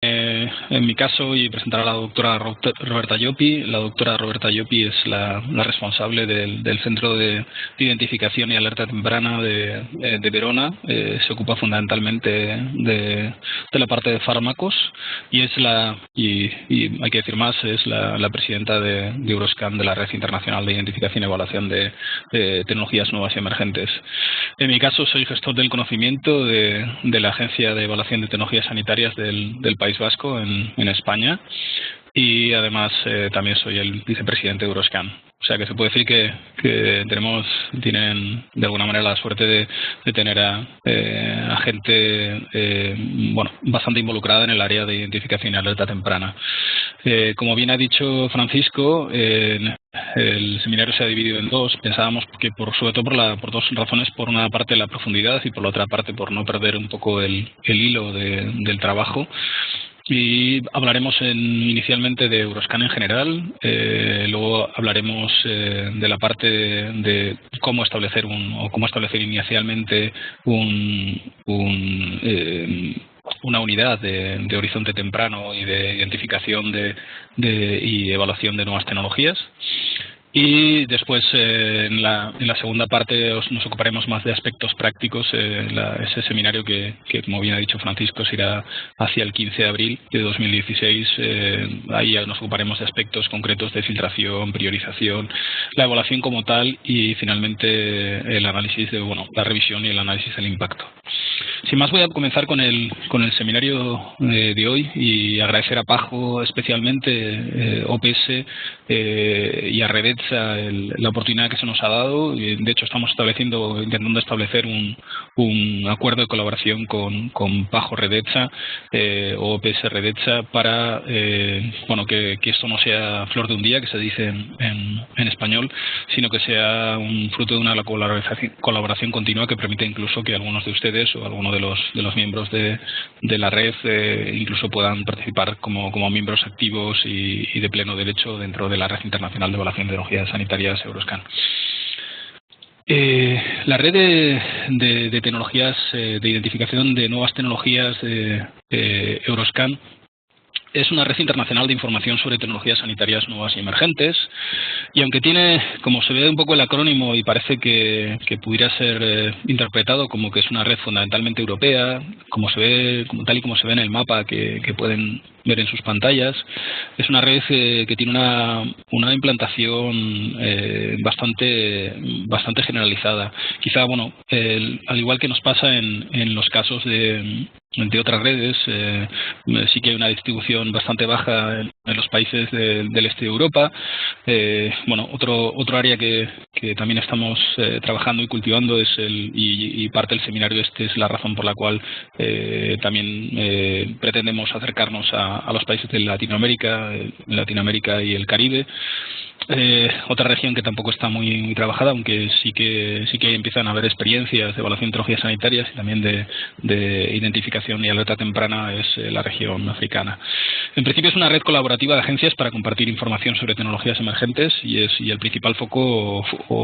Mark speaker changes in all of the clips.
Speaker 1: En mi caso, y presentar a la doctora Roberta Llopi. La doctora Roberta Llopi es la responsable del Centro de Identificación y Alerta Temprana de Verona. Se ocupa fundamentalmente de la parte de fármacos y y hay que decir más, es la presidenta de Euroscan, de la Red Internacional de Identificación y Evaluación de Tecnologías Nuevas y Emergentes. En mi caso, soy gestor del conocimiento de la Agencia de Evaluación de Tecnologías Sanitarias del País Vasco en España, y además también soy el vicepresidente de Euroscan. O sea que se puede decir que tienen de alguna manera la suerte de tener a gente bastante involucrada en el área de identificación y alerta temprana. Como bien ha dicho Francisco, el seminario se ha dividido en dos. Pensábamos que sobre todo por dos razones: por una parte la profundidad y por la otra parte por no perder un poco el hilo del trabajo. Y hablaremos inicialmente de Euroscan en general, luego hablaremos de la parte de cómo establecer inicialmente una unidad de horizonte temprano y de identificación y evaluación de nuevas tecnologías. Y después, en la segunda parte, nos ocuparemos más de aspectos prácticos. Ese seminario que, como bien ha dicho Francisco, se irá hacia el 15 de abril de 2016. Ahí nos ocuparemos de aspectos concretos de filtración, priorización, la evaluación como tal y, finalmente, el análisis la revisión y el análisis del impacto. Sin más, voy a comenzar con el seminario de hoy y agradecer a Pajo, especialmente, OPS y a Redetza la oportunidad que se nos ha dado. De hecho, estamos intentando establecer un acuerdo de colaboración con Pajo Redetza o OPS Redetza para que esto no sea flor de un día, que se dice en español, sino que sea un fruto de una colaboración continua que permite incluso que algunos de ustedes o algunos de los miembros de la red incluso puedan participar como miembros activos y de pleno derecho dentro de la Red Internacional de Evaluación de Tecnologías Sanitarias, Euroscan. La red de tecnologías de identificación de nuevas tecnologías Euroscan es una red internacional de información sobre tecnologías sanitarias nuevas y emergentes, y aunque tiene, como se ve un poco el acrónimo, y parece que pudiera ser interpretado como que es una red fundamentalmente europea, tal y como se ve en el mapa que pueden ver en sus pantallas, es una red que tiene una implantación bastante generalizada. Quizá, al igual que nos pasa en los casos de otras redes, sí que hay una distribución bastante baja en los países del este de Europa. Otro área que también estamos trabajando y cultivando y parte del seminario es la razón por la cual también pretendemos acercarnos a los países de Latinoamérica y el Caribe. Otra región que tampoco está muy trabajada, aunque sí que empiezan a haber experiencias de evaluación de tecnologías sanitarias y también de identificación y alerta temprana, es la región africana. En principio es una red colaborativa de agencias para compartir información sobre tecnologías emergentes y el principal foco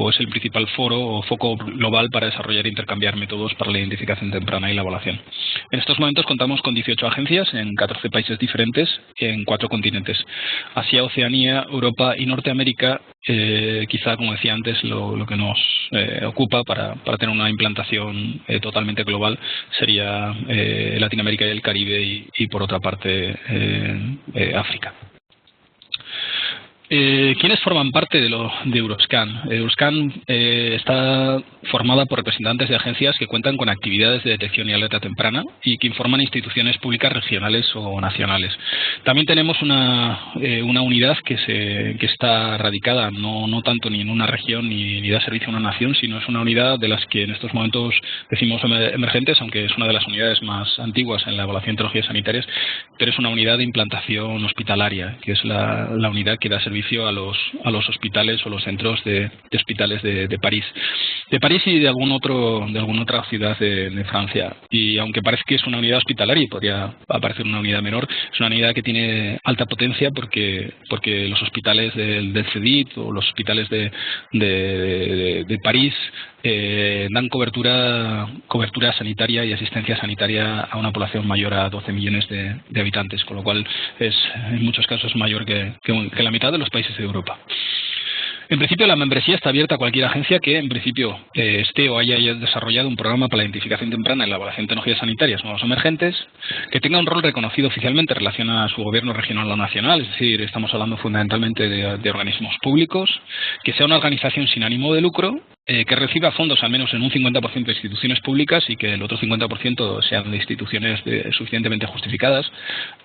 Speaker 1: es el principal foro o foco global para desarrollar e intercambiar métodos para la identificación temprana y la evaluación. En estos momentos contamos con 18 agencias en 14 países diferentes en 4 continentes: Asia, Oceanía, Europa y Norteamérica. Quizá, como decía antes, lo que nos ocupa para tener una implantación totalmente global sería Latinoamérica y el Caribe y por otra parte, África. ¿Quiénes forman parte de Euroscan? Euroscan está formada por representantes de agencias que cuentan con actividades de detección y alerta temprana y que informan a instituciones públicas regionales o nacionales. También tenemos una unidad que está radicada no tanto ni en una región ni da servicio a una nación, sino es una unidad de las que en estos momentos decimos emergentes, aunque es una de las unidades más antiguas en la evaluación de tecnologías sanitarias, pero es una unidad de implantación hospitalaria, que es la unidad que da servicio a los hospitales o los centros de hospitales de París. De París y de alguna otra ciudad de Francia. Y aunque parece que es una unidad hospitalaria y podría parecer una unidad menor, es una unidad que tiene alta potencia porque los hospitales del CEDIT o los hospitales de París dan cobertura sanitaria y asistencia sanitaria a una población mayor a 12 millones de habitantes, con lo cual es en muchos casos mayor que la mitad de los países de Europa. En principio, la membresía está abierta a cualquier agencia que, en principio, esté o haya desarrollado un programa para la identificación temprana en la evaluación de tecnologías sanitarias nuevas o emergentes, que tenga un rol reconocido oficialmente en relación a su gobierno regional o nacional, es decir, estamos hablando fundamentalmente de organismos públicos, que sea una organización sin ánimo de lucro, que reciba fondos al menos en un 50% de instituciones públicas y que el otro 50% sean de instituciones suficientemente justificadas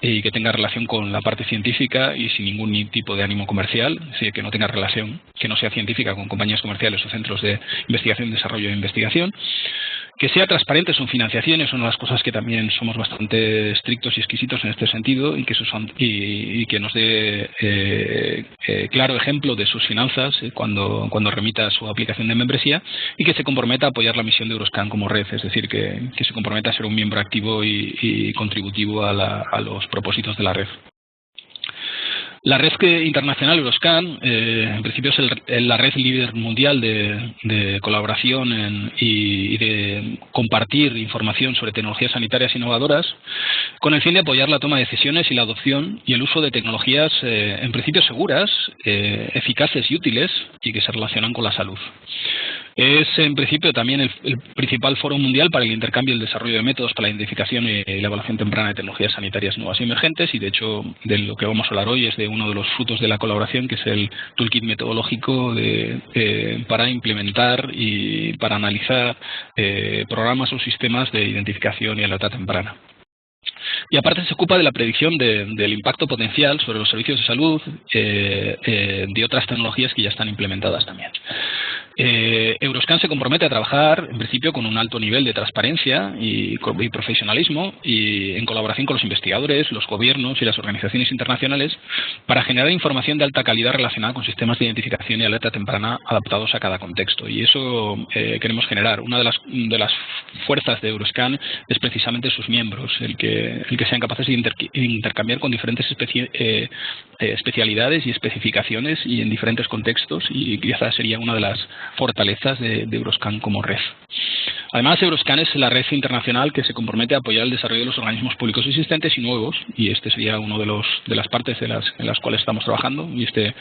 Speaker 1: y que tenga relación con la parte científica y sin ningún tipo de ánimo comercial, es decir, que no tenga relación, que no sea científica con compañías comerciales o centros de investigación, desarrollo e investigación, que sea transparente en su financiación, es una de las cosas que también somos bastante estrictos y exquisitos en este sentido, y que nos dé claro ejemplo de sus finanzas cuando remita su aplicación de membresía, y que se comprometa a apoyar la misión de Euroscan como red, es decir, que se comprometa a ser un miembro activo y contributivo a los propósitos de la red. La red internacional Euroscan, en principio es la red líder mundial de colaboración y de compartir información sobre tecnologías sanitarias innovadoras, con el fin de apoyar la toma de decisiones y la adopción y el uso de tecnologías, en principio seguras, eficaces y útiles, y que se relacionan con la salud. Es, en principio, también el principal foro mundial para el intercambio y el desarrollo de métodos para la identificación y la evaluación temprana de tecnologías sanitarias nuevas y emergentes, y de hecho de lo que vamos a hablar hoy es de uno de los frutos de la colaboración, que es el toolkit metodológico para implementar y para analizar programas o sistemas de identificación y alerta temprana. Y aparte se ocupa de la predicción del impacto potencial sobre los servicios de salud de otras tecnologías que ya están implementadas también. Euroscan se compromete a trabajar, en principio, con un alto nivel de transparencia y profesionalismo, y en colaboración con los investigadores, los gobiernos y las organizaciones internacionales, para generar información de alta calidad relacionada con sistemas de identificación y alerta temprana adaptados a cada contexto. Y eso queremos generar. Una de las fuerzas de Euroscan es precisamente sus miembros, el que sean capaces de intercambiar con diferentes especialidades y especificaciones y en diferentes contextos, y quizás sería una de las fortalezas de Euroscan como red. Además, Euroscan es la red internacional que se compromete a apoyar el desarrollo de los organismos públicos existentes y nuevos, y este sería uno de las partes en las cuales estamos trabajando, y este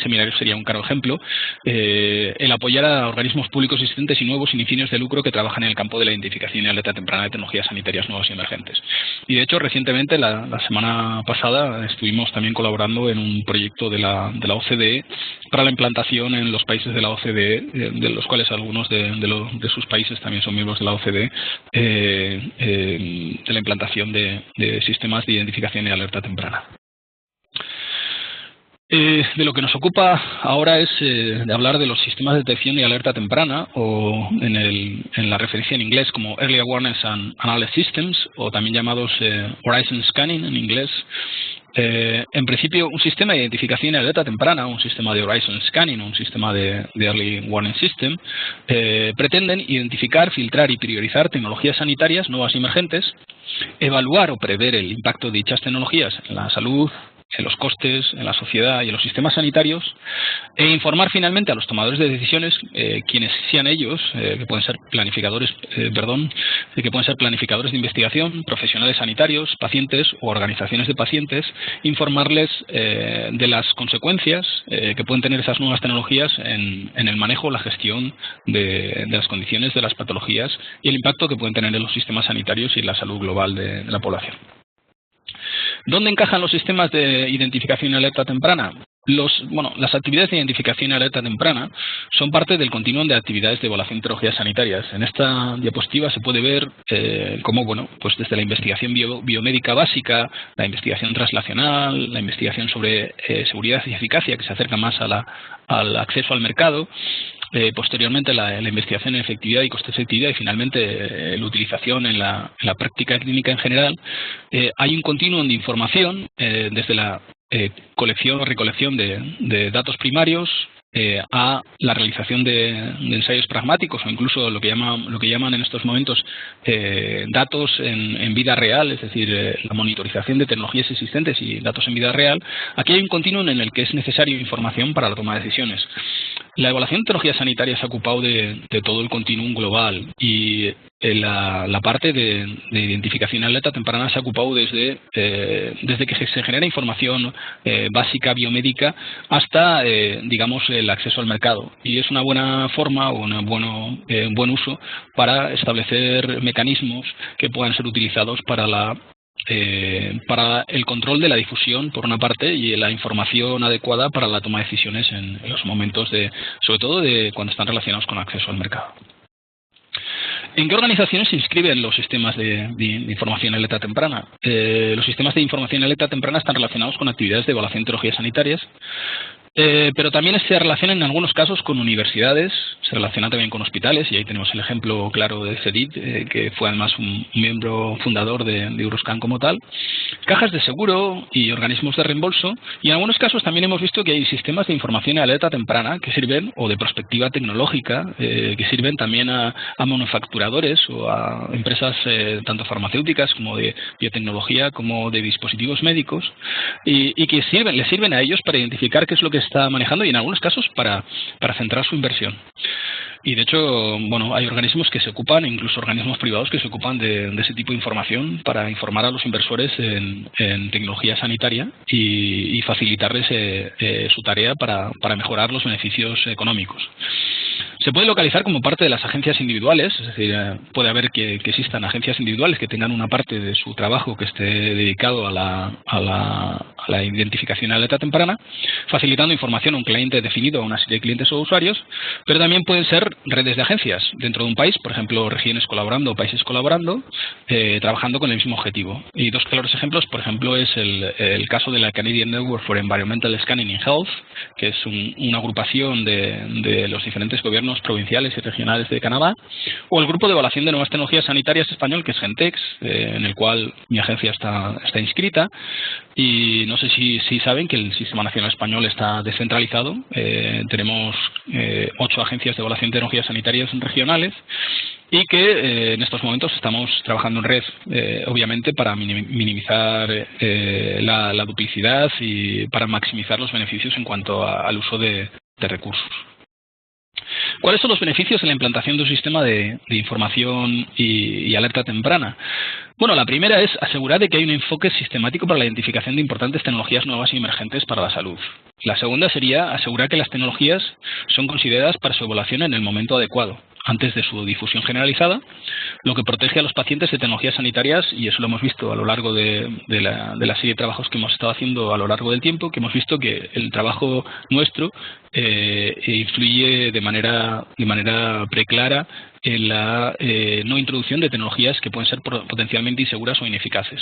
Speaker 1: seminario sería un claro ejemplo. El apoyar a organismos públicos existentes y nuevos sin fines de lucro que trabajan en el campo de la identificación y alerta temprana de tecnologías sanitarias nuevas y emergentes. Y de hecho, recientemente, la semana pasada, estuvimos también colaborando en un proyecto de la OCDE para la implantación en los países de la OCDE, de los cuales algunos de sus países también son miembros de la OCDE, de la implantación de sistemas de identificación y alerta temprana. De lo que nos ocupa ahora es de hablar de los sistemas de detección y alerta temprana, o en la referencia en inglés como Early Awareness and Analysis Systems, o también llamados Horizon Scanning en inglés. En principio, un sistema de identificación y alerta temprana, un sistema de Horizon Scanning, un sistema de Early Warning System, pretenden identificar, filtrar y priorizar tecnologías sanitarias nuevas y emergentes, evaluar o prever el impacto de dichas tecnologías en la salud, en los costes, en la sociedad y en los sistemas sanitarios, e informar finalmente a los tomadores de decisiones, quienes sean ellos, que pueden ser planificadores de investigación, profesionales sanitarios, pacientes o organizaciones de pacientes, informarles de las consecuencias que pueden tener esas nuevas tecnologías en el manejo o la gestión de las condiciones de las patologías y el impacto que pueden tener en los sistemas sanitarios y en la salud global de la población. ¿Dónde encajan los sistemas de identificación y alerta temprana? Las actividades de identificación y alerta temprana son parte del continuum de actividades de evaluación de tecnologías sanitarias. En esta diapositiva se puede ver cómo, pues desde la investigación biomédica básica, la investigación translacional, la investigación sobre seguridad y eficacia, que se acerca más al acceso al mercado, posteriormente la investigación en efectividad y coste-efectividad, y finalmente la utilización en la práctica clínica en general. Hay un continuum de información desde la colección o recolección de datos primarios, a la realización de ensayos pragmáticos o incluso lo que llaman en estos momentos datos en vida real, es decir, la monitorización de tecnologías existentes y datos en vida real, aquí hay un continuum en el que es necesario información para la toma de decisiones. La evaluación de tecnologías sanitarias se ha ocupado de todo el continuum global y la parte de identificación y alerta temprana se ha ocupado desde que se genera información básica biomédica hasta, digamos, el acceso al mercado. Y es una buena forma o un buen uso para establecer mecanismos que puedan ser utilizados para el control de la difusión, por una parte, y la información adecuada para la toma de decisiones en los momentos sobre todo cuando están relacionados con acceso al mercado. ¿En qué organizaciones se inscriben los sistemas de información y alerta temprana? Los sistemas de información y alerta temprana están relacionados con actividades de evaluación de tecnologías sanitarias, pero también se relacionan en algunos casos con universidades, se relaciona también con hospitales, y ahí tenemos el ejemplo claro de CEDIT, que fue además un miembro fundador de Euroscan como tal, cajas de seguro y organismos de reembolso, y en algunos casos también hemos visto que hay sistemas de información y alerta temprana que sirven, o de prospectiva tecnológica, que sirven también a manufacturadores o a empresas tanto farmacéuticas como de biotecnología como de dispositivos médicos, y que les sirven a ellos para identificar qué es lo que está manejando y en algunos casos para centrar su inversión. Y de hecho, bueno, hay organismos que se ocupan, incluso organismos privados que se ocupan de ese tipo de información para informar a los inversores en tecnología sanitaria y facilitarles su tarea para mejorar los beneficios económicos. Se puede localizar como parte de las agencias individuales, es decir, puede haber que existan agencias individuales que tengan una parte de su trabajo que esté dedicado a la identificación y alerta temprana, facilitando información a un cliente definido, a una serie de clientes o usuarios, pero también pueden ser redes de agencias dentro de un país, por ejemplo, regiones colaborando o países colaborando, trabajando con el mismo objetivo. Y dos claros ejemplos, por ejemplo, es el caso de la Canadian Network for Environmental Scanning in Health, que es una agrupación de los diferentes gobiernos provinciales y regionales de Canadá, o el Grupo de Evaluación de Nuevas Tecnologías Sanitarias español, que es Gentex, en el cual mi agencia está inscrita. Y no sé si saben que el Sistema Nacional Español está descentralizado. Tenemos 8 agencias de evaluación de tecnologías sanitarias regionales y que en estos momentos estamos trabajando en red, obviamente, para minimizar la duplicidad y para maximizar los beneficios en cuanto al uso de recursos. ¿Cuáles son los beneficios de la implantación de un sistema de información y alerta temprana? Bueno, la primera es asegurar de que hay un enfoque sistemático para la identificación de importantes tecnologías nuevas y emergentes para la salud. La segunda sería asegurar que las tecnologías son consideradas para su evaluación en el momento adecuado, antes de su difusión generalizada, lo que protege a los pacientes de tecnologías sanitarias, y eso lo hemos visto a lo largo de la serie de trabajos que hemos estado haciendo a lo largo del tiempo, que hemos visto que el trabajo nuestro influye de manera preclara en la no introducción de tecnologías que pueden ser potencialmente inseguras o ineficaces.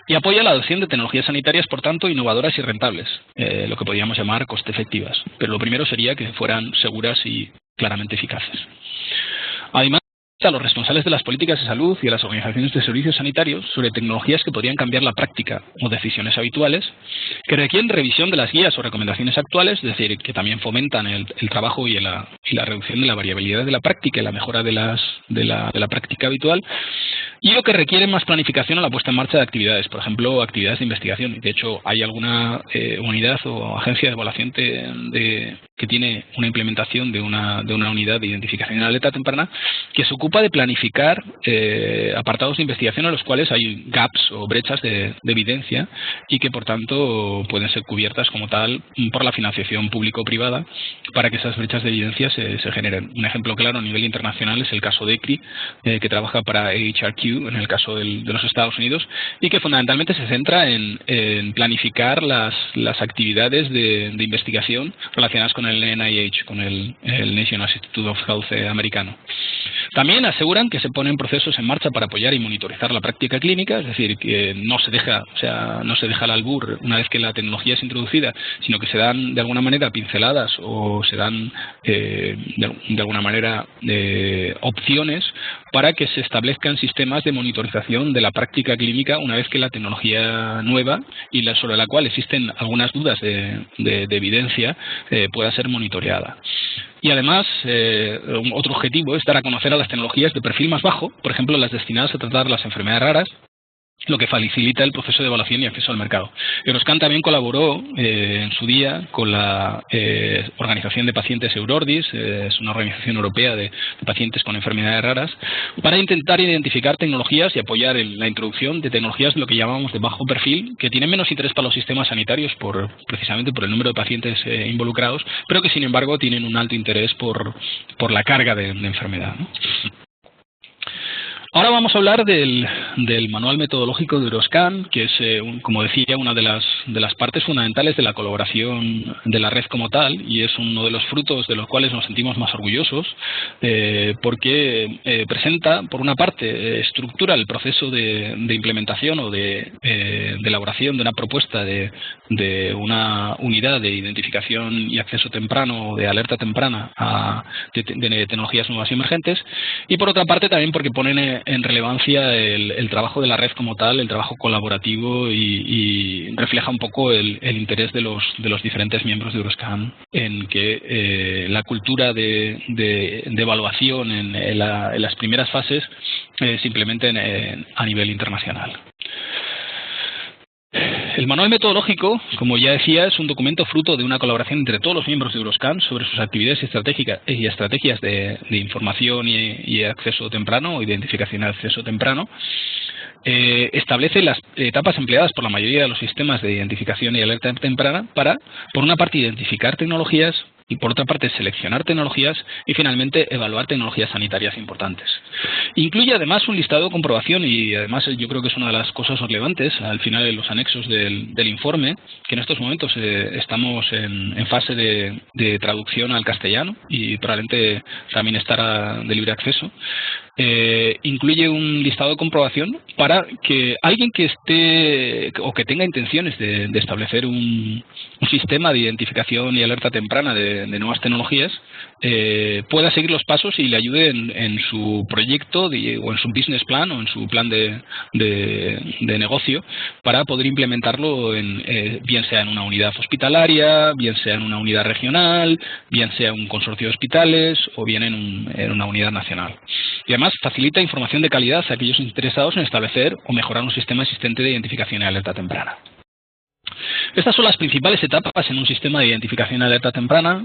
Speaker 1: Y apoya la adopción de tecnologías sanitarias, por tanto, innovadoras y rentables, lo que podríamos llamar coste efectivas. Pero lo primero sería que fueran seguras y claramente eficaces. Además, a los responsables de las políticas de salud y a las organizaciones de servicios sanitarios sobre tecnologías que podrían cambiar la práctica o decisiones habituales, que requieren revisión de las guías o recomendaciones actuales, es decir, que también fomentan el trabajo y la reducción de la variabilidad de la práctica y la mejora de la práctica habitual, y lo que requiere más planificación a la puesta en marcha de actividades, por ejemplo, actividades de investigación. De hecho, hay alguna unidad o agencia de evaluación que tiene una implementación de una unidad de identificación y alerta temprana que se ocupa de planificar apartados de investigación en los cuales hay gaps o brechas de evidencia y que, por tanto, pueden ser cubiertas como tal por la financiación público-privada para que esas brechas de evidencia se generen. Un ejemplo claro a nivel internacional es el caso de ECRI, que trabaja para AHRQ en el caso de los Estados Unidos, y que fundamentalmente se centra en planificar las actividades de investigación relacionadas con el NIH, con el National Institute of Health americano. También aseguran que se ponen procesos en marcha para apoyar y monitorizar la práctica clínica, es decir, que no se deja al albur una vez que la tecnología es introducida, sino que se dan de alguna manera pinceladas o se dan de alguna manera opciones para que se establezcan sistemas de monitorización de la práctica clínica una vez que la tecnología nueva y sobre la cual existen algunas dudas de evidencia pueda ser monitoreada. Y además, otro objetivo es dar a conocer a las tecnologías de perfil más bajo, por ejemplo, las destinadas a tratar las enfermedades raras, lo que facilita el proceso de evaluación y acceso al mercado. Euroscan también colaboró en su día con la Organización de Pacientes Eurordis, es una organización europea de pacientes con enfermedades raras, para intentar identificar tecnologías y apoyar en la introducción de tecnologías de lo que llamamos de bajo perfil, que tienen menos interés para los sistemas sanitarios precisamente por el número de pacientes involucrados, pero que sin embargo tienen un alto interés por la carga de enfermedad, ¿no? Ahora vamos a hablar del manual metodológico de Euroscan, que es, como decía, una de las partes fundamentales de la colaboración de la red como tal, y es uno de los frutos de los cuales nos sentimos más orgullosos, porque presenta, por una parte, estructura el proceso de implementación o de elaboración de una propuesta de una unidad de identificación y acceso temprano o de alerta temprana de tecnologías nuevas y emergentes, y por otra parte también porque ponen en relevancia el trabajo de la red como tal, el trabajo colaborativo y refleja un poco el interés de los diferentes miembros de Euroscan en que la cultura de evaluación en las primeras fases se implemente a nivel internacional. El manual metodológico, como ya decía, es un documento fruto de una colaboración entre todos los miembros de Euroscan sobre sus actividades y estrategias de información y acceso temprano o identificación y acceso temprano. Establece las etapas empleadas por la mayoría de los sistemas de identificación y alerta temprana para, por una parte, identificar tecnologías y, por otra parte, seleccionar tecnologías y, finalmente, evaluar tecnologías sanitarias importantes. Incluye, además, un listado de comprobación y, además, yo creo que es una de las cosas relevantes al final de los anexos del informe, que en estos momentos estamos en fase de traducción al castellano y probablemente también estará de libre acceso. Incluye un listado de comprobación para que alguien que esté o que tenga intenciones de establecer un sistema de identificación y alerta temprana de nuevas tecnologías pueda seguir los pasos y le ayude en su proyecto o en su business plan o en su plan de negocio para poder implementarlo bien sea en una unidad hospitalaria, bien sea en una unidad regional, bien sea en un consorcio de hospitales o bien en una unidad nacional. Y además facilita información de calidad a aquellos interesados en establecer o mejorar un sistema existente de identificación y alerta temprana. Estas son las principales etapas en un sistema de identificación y alerta temprana.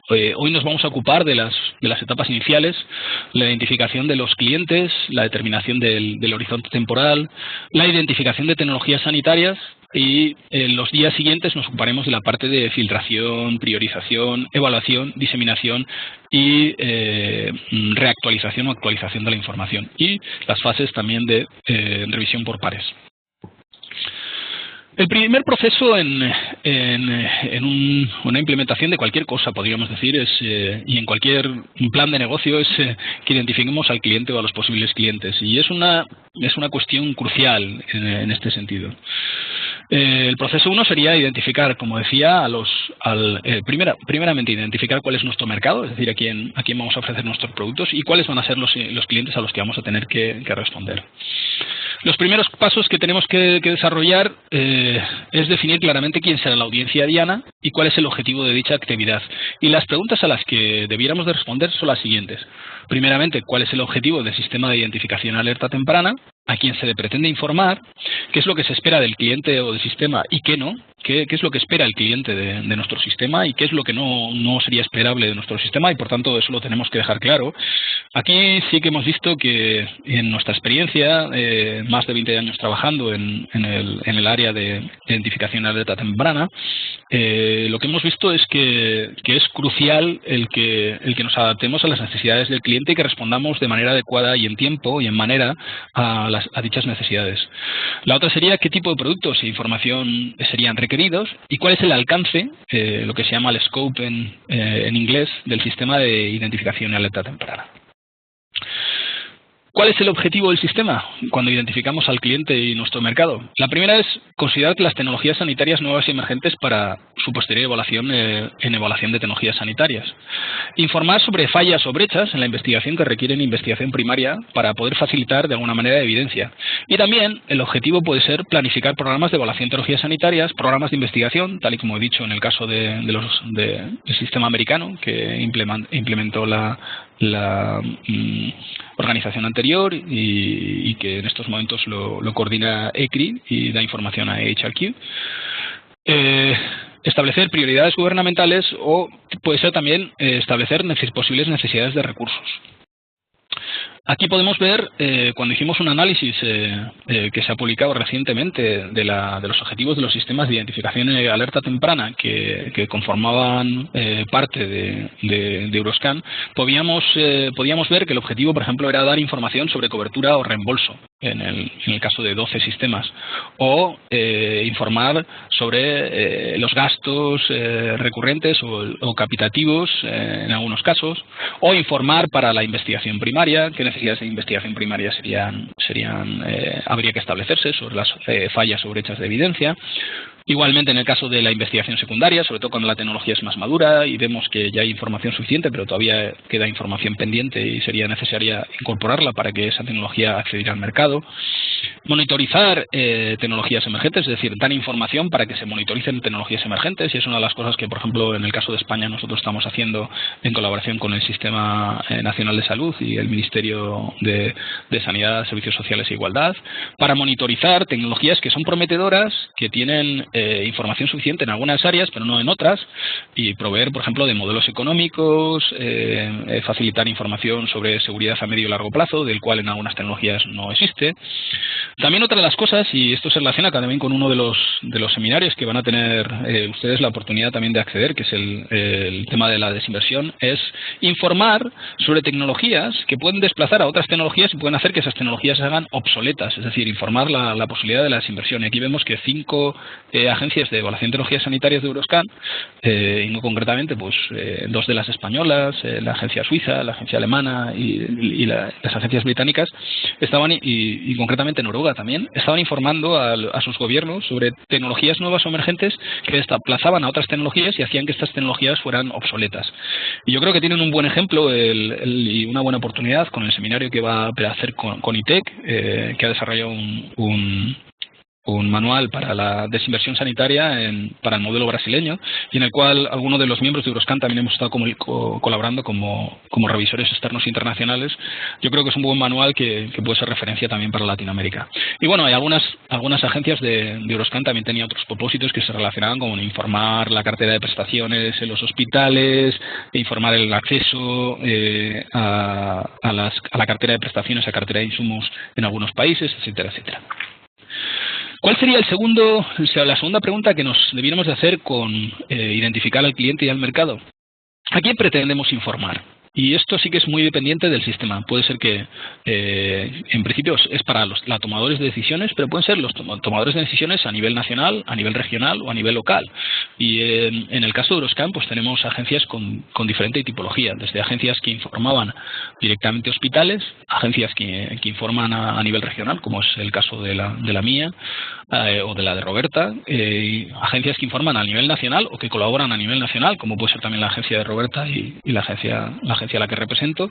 Speaker 1: Hoy nos vamos a ocupar de las etapas iniciales, la identificación de los clientes, la determinación del horizonte temporal, la identificación de tecnologías sanitarias y en los días siguientes nos ocuparemos de la parte de filtración, priorización, evaluación, diseminación y reactualización o actualización de la información y las fases también de revisión por pares. El primer proceso en una implementación de cualquier cosa, podríamos decir, y en cualquier plan de negocio, es que identifiquemos al cliente o a los posibles clientes. Y es una cuestión crucial en este sentido. El proceso 1 sería identificar, como decía, primeramente identificar cuál es nuestro mercado, es decir, a quién vamos a ofrecer nuestros productos y cuáles van a ser los clientes a los que vamos a tener que responder. Los primeros pasos que tenemos que desarrollar es definir claramente quién será la audiencia diana y cuál es el objetivo de dicha actividad. Y las preguntas a las que debiéramos de responder son las siguientes. Primeramente, ¿cuál es el objetivo del sistema de identificación alerta temprana? ¿A quién se le pretende informar? ¿Qué es lo que se espera del cliente o del sistema y qué no? ¿Qué es lo que espera el cliente de nuestro sistema y qué es lo que no sería esperable de nuestro sistema? Y por tanto eso lo tenemos que dejar claro. Aquí sí que hemos visto que en nuestra experiencia, más de 20 años trabajando en el área de identificación y alerta temprana, lo que hemos visto es que es crucial el que nos adaptemos a las necesidades del cliente y que respondamos de manera adecuada y en tiempo y en manera a dichas necesidades. La otra sería qué tipo de productos e información serían requeridos y cuál es el alcance, lo que se llama el scope en inglés, del sistema de identificación y alerta temprana. ¿Cuál es el objetivo del sistema cuando identificamos al cliente y nuestro mercado? La primera es considerar que las tecnologías sanitarias nuevas y emergentes para su posterior evaluación en evaluación de tecnologías sanitarias. Informar sobre fallas o brechas en la investigación que requieren investigación primaria para poder facilitar de alguna manera evidencia. Y también el objetivo puede ser planificar programas de evaluación de tecnologías sanitarias, programas de investigación, tal y como he dicho en el caso del sistema americano que implementó la organización anterior y que en estos momentos lo coordina ECRI y da información a HRQ. Establecer prioridades gubernamentales o puede ser también establecer posibles necesidades de recursos. Aquí podemos ver, cuando hicimos un análisis que se ha publicado recientemente de los objetivos de los sistemas de identificación y alerta temprana que conformaban parte de Euroscan, podíamos ver que el objetivo, por ejemplo, era dar información sobre cobertura o reembolso, en el caso de 12 sistemas, o informar sobre los gastos recurrentes o capitativos en algunos casos, o informar para la investigación primaria, qué necesidades de investigación primaria habría que establecerse sobre las fallas o brechas de evidencia. Igualmente en el caso de la investigación secundaria, sobre todo cuando la tecnología es más madura y vemos que ya hay información suficiente, pero todavía queda información pendiente y sería necesaria incorporarla para que esa tecnología accediera al mercado. Monitorizar tecnologías emergentes, es decir, dar información para que se monitoricen tecnologías emergentes, y es una de las cosas que, por ejemplo, en el caso de España nosotros estamos haciendo en colaboración con el Sistema Nacional de Salud y el Ministerio de Sanidad, Servicios Sociales e Igualdad, para monitorizar tecnologías que son prometedoras, que tienen información suficiente en algunas áreas, pero no en otras, y proveer, por ejemplo, de modelos económicos, facilitar información sobre seguridad a medio y largo plazo, del cual en algunas tecnologías no existe. También otra de las cosas, y esto se relaciona también con uno de los seminarios que van a tener ustedes la oportunidad también de acceder, que es el tema de la desinversión, es informar sobre tecnologías que pueden desplazar a otras tecnologías y pueden hacer que esas tecnologías se hagan obsoletas, es decir, informar la posibilidad de la desinversión. Y aquí vemos que 5 agencias de evaluación de tecnologías sanitarias de Euroscan, y no concretamente, pues 2 de las españolas, la agencia suiza, la agencia alemana y las agencias británicas, estaban, y concretamente Noruega también, estaban informando a sus gobiernos sobre tecnologías nuevas o emergentes que desplazaban a otras tecnologías y hacían que estas tecnologías fueran obsoletas. Y yo creo que tienen un buen ejemplo y una buena oportunidad con el seminario que va a hacer con ITEC, que ha desarrollado un manual para la desinversión sanitaria para el modelo brasileño, y en el cual algunos de los miembros de Euroscan también hemos estado colaborando como revisores externos internacionales. Yo creo que es un buen manual que puede ser referencia también para Latinoamérica. Y bueno, hay algunas agencias de Euroscan también tenían otros propósitos que se relacionaban con informar la cartera de prestaciones en los hospitales, informar el acceso a la cartera de prestaciones, a cartera de insumos en algunos países, etcétera, etcétera. ¿Cuál sería la segunda pregunta que nos debiéramos de hacer con identificar al cliente y al mercado? ¿A quién pretendemos informar? Y esto sí que es muy dependiente del sistema. Puede ser que, en principio, es para los tomadores de decisiones, pero pueden ser los tomadores de decisiones a nivel nacional, a nivel regional o a nivel local. Y en el caso de Euroscan, pues tenemos agencias con diferente tipología, desde agencias que informaban directamente a hospitales, agencias que informan a nivel regional, como es el caso de la mía o de la de Roberta, agencias que informan a nivel nacional o que colaboran a nivel nacional, como puede ser también la agencia de Roberta y la agencia a la que represento,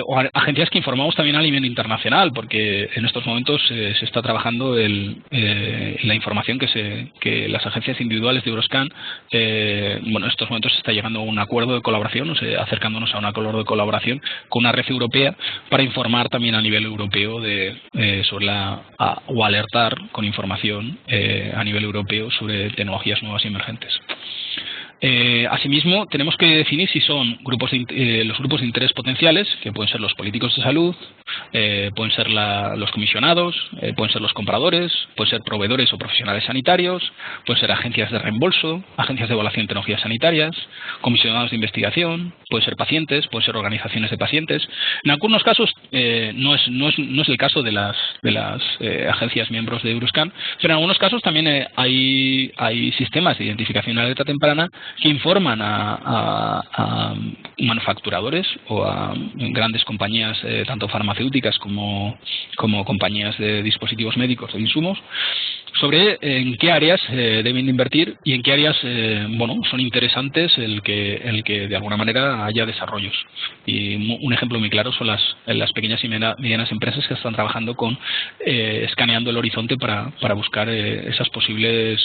Speaker 1: o agencias que informamos también a nivel internacional, porque en estos momentos se está trabajando la información que las agencias individuales de Euroscan, en estos momentos se está llegando a un acuerdo de colaboración, acercándonos a un acuerdo de colaboración con una red europea para informar también a nivel europeo sobre o alertar con información a nivel europeo sobre tecnologías nuevas y emergentes. Asimismo, tenemos que definir si son los grupos de interés potenciales, que pueden ser los políticos de salud, pueden ser los comisionados, pueden ser los compradores, pueden ser proveedores o profesionales sanitarios, pueden ser agencias de reembolso, agencias de evaluación de tecnologías sanitarias, comisionados de investigación, pueden ser pacientes, pueden ser organizaciones de pacientes. En algunos casos no es el caso de las agencias miembros de Euroscan, pero en algunos casos también hay sistemas de identificación y alerta temprana que informan a manufacturadores o a grandes compañías, tanto farmacéuticas como compañías de dispositivos médicos o de insumos, sobre en qué áreas deben invertir y en qué áreas bueno, son interesantes el que de alguna manera haya desarrollos. Y un ejemplo muy claro son las pequeñas y medianas empresas que están trabajando con escaneando el horizonte para buscar esas posibles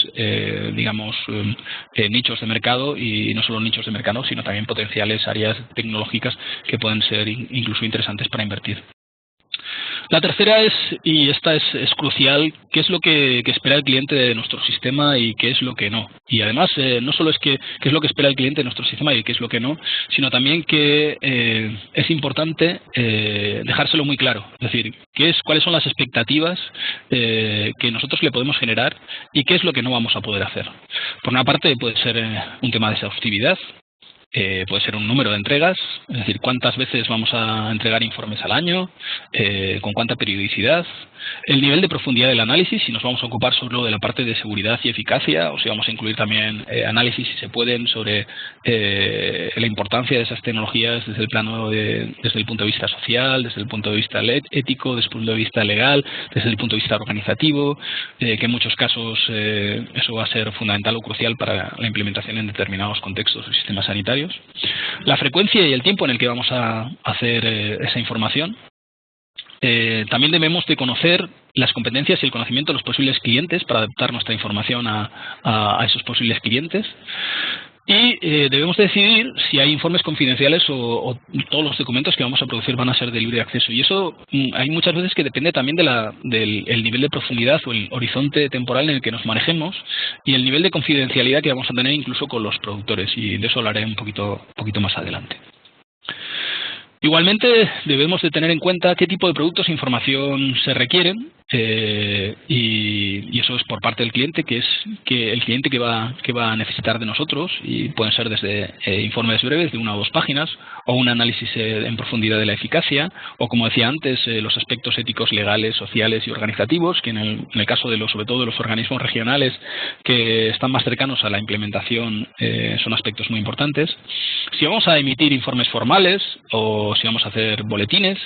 Speaker 1: digamos nichos de mercado, y no solo nichos de mercado sino también potenciales áreas tecnológicas que pueden ser incluso interesantes para invertir. La tercera es, y esta es crucial, qué es lo que espera el cliente de nuestro sistema y qué es lo que no. Y además, no solo es qué es lo que espera el cliente de nuestro sistema y qué es lo que no, sino también que es importante dejárselo muy claro. Es decir, cuáles son las expectativas que nosotros le podemos generar y qué es lo que no vamos a poder hacer. Por una parte, puede ser un tema de exhaustividad. Puede ser un número de entregas, es decir, cuántas veces vamos a entregar informes al año, con cuánta periodicidad, el nivel de profundidad del análisis, si nos vamos a ocupar solo de la parte de seguridad y eficacia, o si vamos a incluir también análisis, si se pueden, sobre la importancia de esas tecnologías desde el punto de vista social, desde el punto de vista ético, desde el punto de vista legal, desde el punto de vista organizativo, que en muchos casos eso va a ser fundamental o crucial para la implementación en determinados contextos o sistemas sanitarios. La frecuencia y el tiempo en el que vamos a hacer esa información. También debemos de conocer las competencias y el conocimiento de los posibles clientes para adaptar nuestra información a esos posibles clientes. Y debemos decidir si hay informes confidenciales o todos los documentos que vamos a producir van a ser de libre acceso. Y eso hay muchas veces que depende también del nivel de profundidad o el horizonte temporal en el que nos manejemos y el nivel de confidencialidad que vamos a tener incluso con los productores. Y de eso hablaré un poquito más adelante. Igualmente debemos de tener en cuenta qué tipo de productos e información se requieren y eso es por parte del cliente, que es el cliente que va a necesitar de nosotros, y pueden ser desde informes breves de 1 o 2 páginas o un análisis en profundidad de la eficacia, o como decía antes, los aspectos éticos, legales, sociales y organizativos, que en el caso sobre todo de los organismos regionales que están más cercanos a la implementación son aspectos muy importantes. Si vamos a emitir informes formales o si vamos a hacer boletines,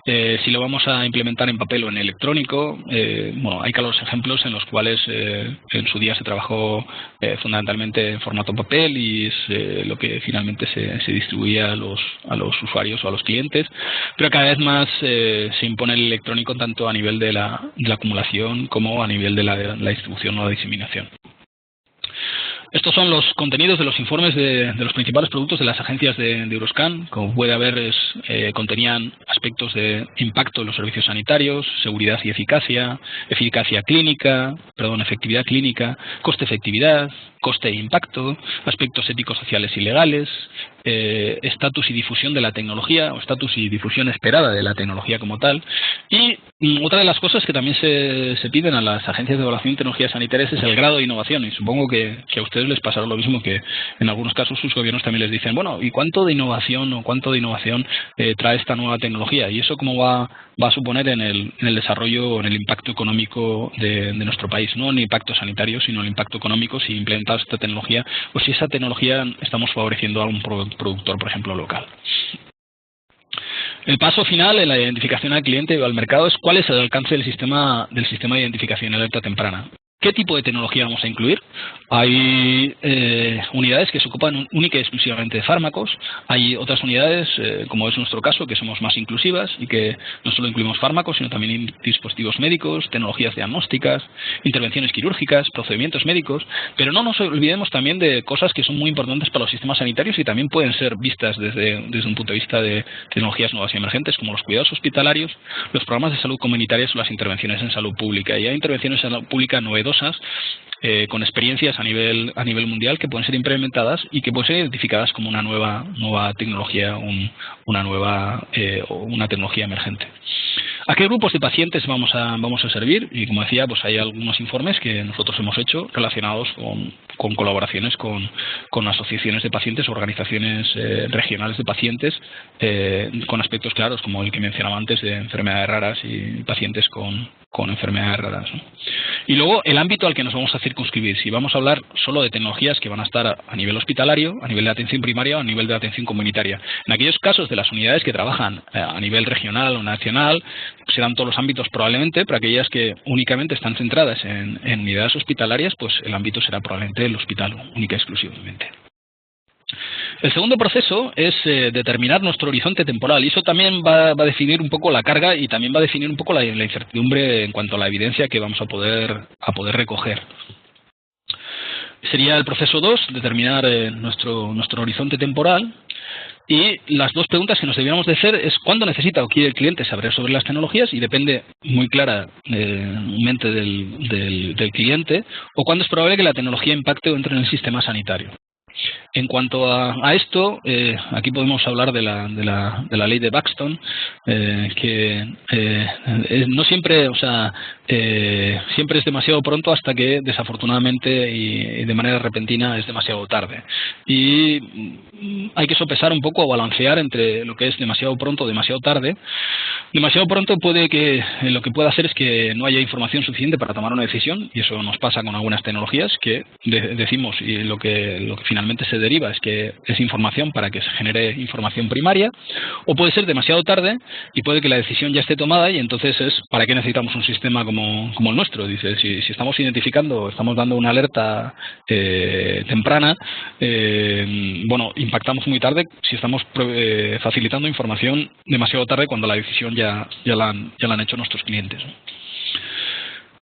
Speaker 1: si lo vamos a implementar en papel o en electrónico. Bueno, hay claros ejemplos en los cuales en su día se trabajó fundamentalmente en formato papel y es lo que finalmente se distribuía a los usuarios o a los clientes, pero cada vez más se impone el electrónico tanto a nivel de la acumulación como a nivel de la distribución o la diseminación. Estos son los contenidos de los informes de los principales productos de las agencias de Euroscan. Como puede haber, contenían aspectos de impacto en los servicios sanitarios, seguridad y eficacia, efectividad clínica, coste-efectividad, coste e impacto, aspectos éticos, sociales y legales, estatus y difusión de la tecnología, o estatus y difusión esperada de la tecnología como tal. Y otra de las cosas que también se piden a las agencias de evaluación de tecnologías sanitarias es el grado de innovación, y supongo que a ustedes les pasará lo mismo, que en algunos casos sus gobiernos también les dicen, bueno, ¿y cuánto de innovación trae esta nueva tecnología? Y eso cómo va a suponer en el desarrollo o en el impacto económico de nuestro país, no en el impacto sanitario, sino en el impacto económico, si implementamos esta tecnología o si esa tecnología estamos favoreciendo a un productor, por ejemplo, local. El paso final en la identificación al cliente o al mercado es cuál es el alcance del sistema de identificación y alerta temprana. ¿Qué tipo de tecnología vamos a incluir? Hay unidades que se ocupan única y exclusivamente de fármacos. Hay otras unidades, como es nuestro caso, que somos más inclusivas y que no solo incluimos fármacos, sino también dispositivos médicos, tecnologías diagnósticas, intervenciones quirúrgicas, procedimientos médicos. Pero no nos olvidemos también de cosas que son muy importantes para los sistemas sanitarios y también pueden ser vistas desde un punto de vista de tecnologías nuevas y emergentes, como los cuidados hospitalarios, los programas de salud comunitarios o las intervenciones en salud pública. Y hay intervenciones en salud pública novedosas, con experiencias a nivel mundial, que pueden ser implementadas y que pueden ser identificadas como una nueva tecnología, una tecnología emergente. ¿A qué grupos de pacientes vamos a servir? Y como decía, pues hay algunos informes que nosotros hemos hecho relacionados con colaboraciones con asociaciones de pacientes, organizaciones regionales de pacientes, con aspectos claros como el que mencionaba antes de enfermedades raras y pacientes con con enfermedades raras, ¿no? Y luego el ámbito al que nos vamos a circunscribir. Si vamos a hablar solo de tecnologías que van a estar a nivel hospitalario, a nivel de atención primaria o a nivel de atención comunitaria. En aquellos casos de las unidades que trabajan a nivel regional o nacional, serán todos los ámbitos probablemente, pero aquellas que únicamente están centradas en unidades hospitalarias, pues el ámbito será probablemente el hospital, única y exclusivamente. El segundo proceso es determinar nuestro horizonte temporal, y eso también va a definir un poco la carga y también va a definir un poco la incertidumbre en cuanto a la evidencia que vamos a poder recoger. Sería el proceso 2, determinar nuestro horizonte temporal. Y las dos preguntas que nos deberíamos de hacer es cuándo necesita o quiere el cliente saber sobre las tecnologías, y depende muy claramente del cliente, o cuándo es probable que la tecnología impacte o entre en el sistema sanitario. En cuanto a esto, aquí podemos hablar de la ley de Buxton, que no siempre, siempre es demasiado pronto hasta que desafortunadamente y de manera repentina es demasiado tarde. Y hay que sopesar un poco o balancear entre lo que es demasiado pronto o demasiado tarde. Demasiado pronto puede que lo que pueda hacer es que no haya información suficiente para tomar una decisión, y eso nos pasa con algunas tecnologías que decimos, y lo que finalmente se deriva es que es información para que se genere información primaria, o puede ser demasiado tarde y puede que la decisión ya esté tomada, y entonces es ¿para qué necesitamos un sistema como el nuestro? Dice, si estamos identificando, estamos dando una alerta temprana, bueno, impactamos muy tarde si estamos facilitando información demasiado tarde cuando la decisión ya la han hecho nuestros clientes, ¿no?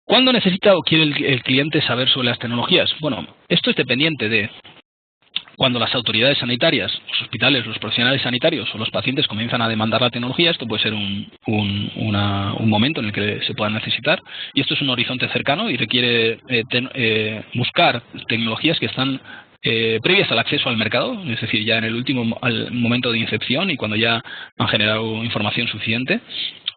Speaker 1: ¿Cuándo necesita o quiere el cliente saber sobre las tecnologías? Bueno, esto es dependiente de cuando las autoridades sanitarias, los hospitales, los profesionales sanitarios o los pacientes comienzan a demandar la tecnología. Esto puede ser un momento en el que se pueda necesitar, y esto es un horizonte cercano y requiere buscar tecnologías que están previas al acceso al mercado, es decir, ya en el último momento de incepción y cuando ya han generado información suficiente,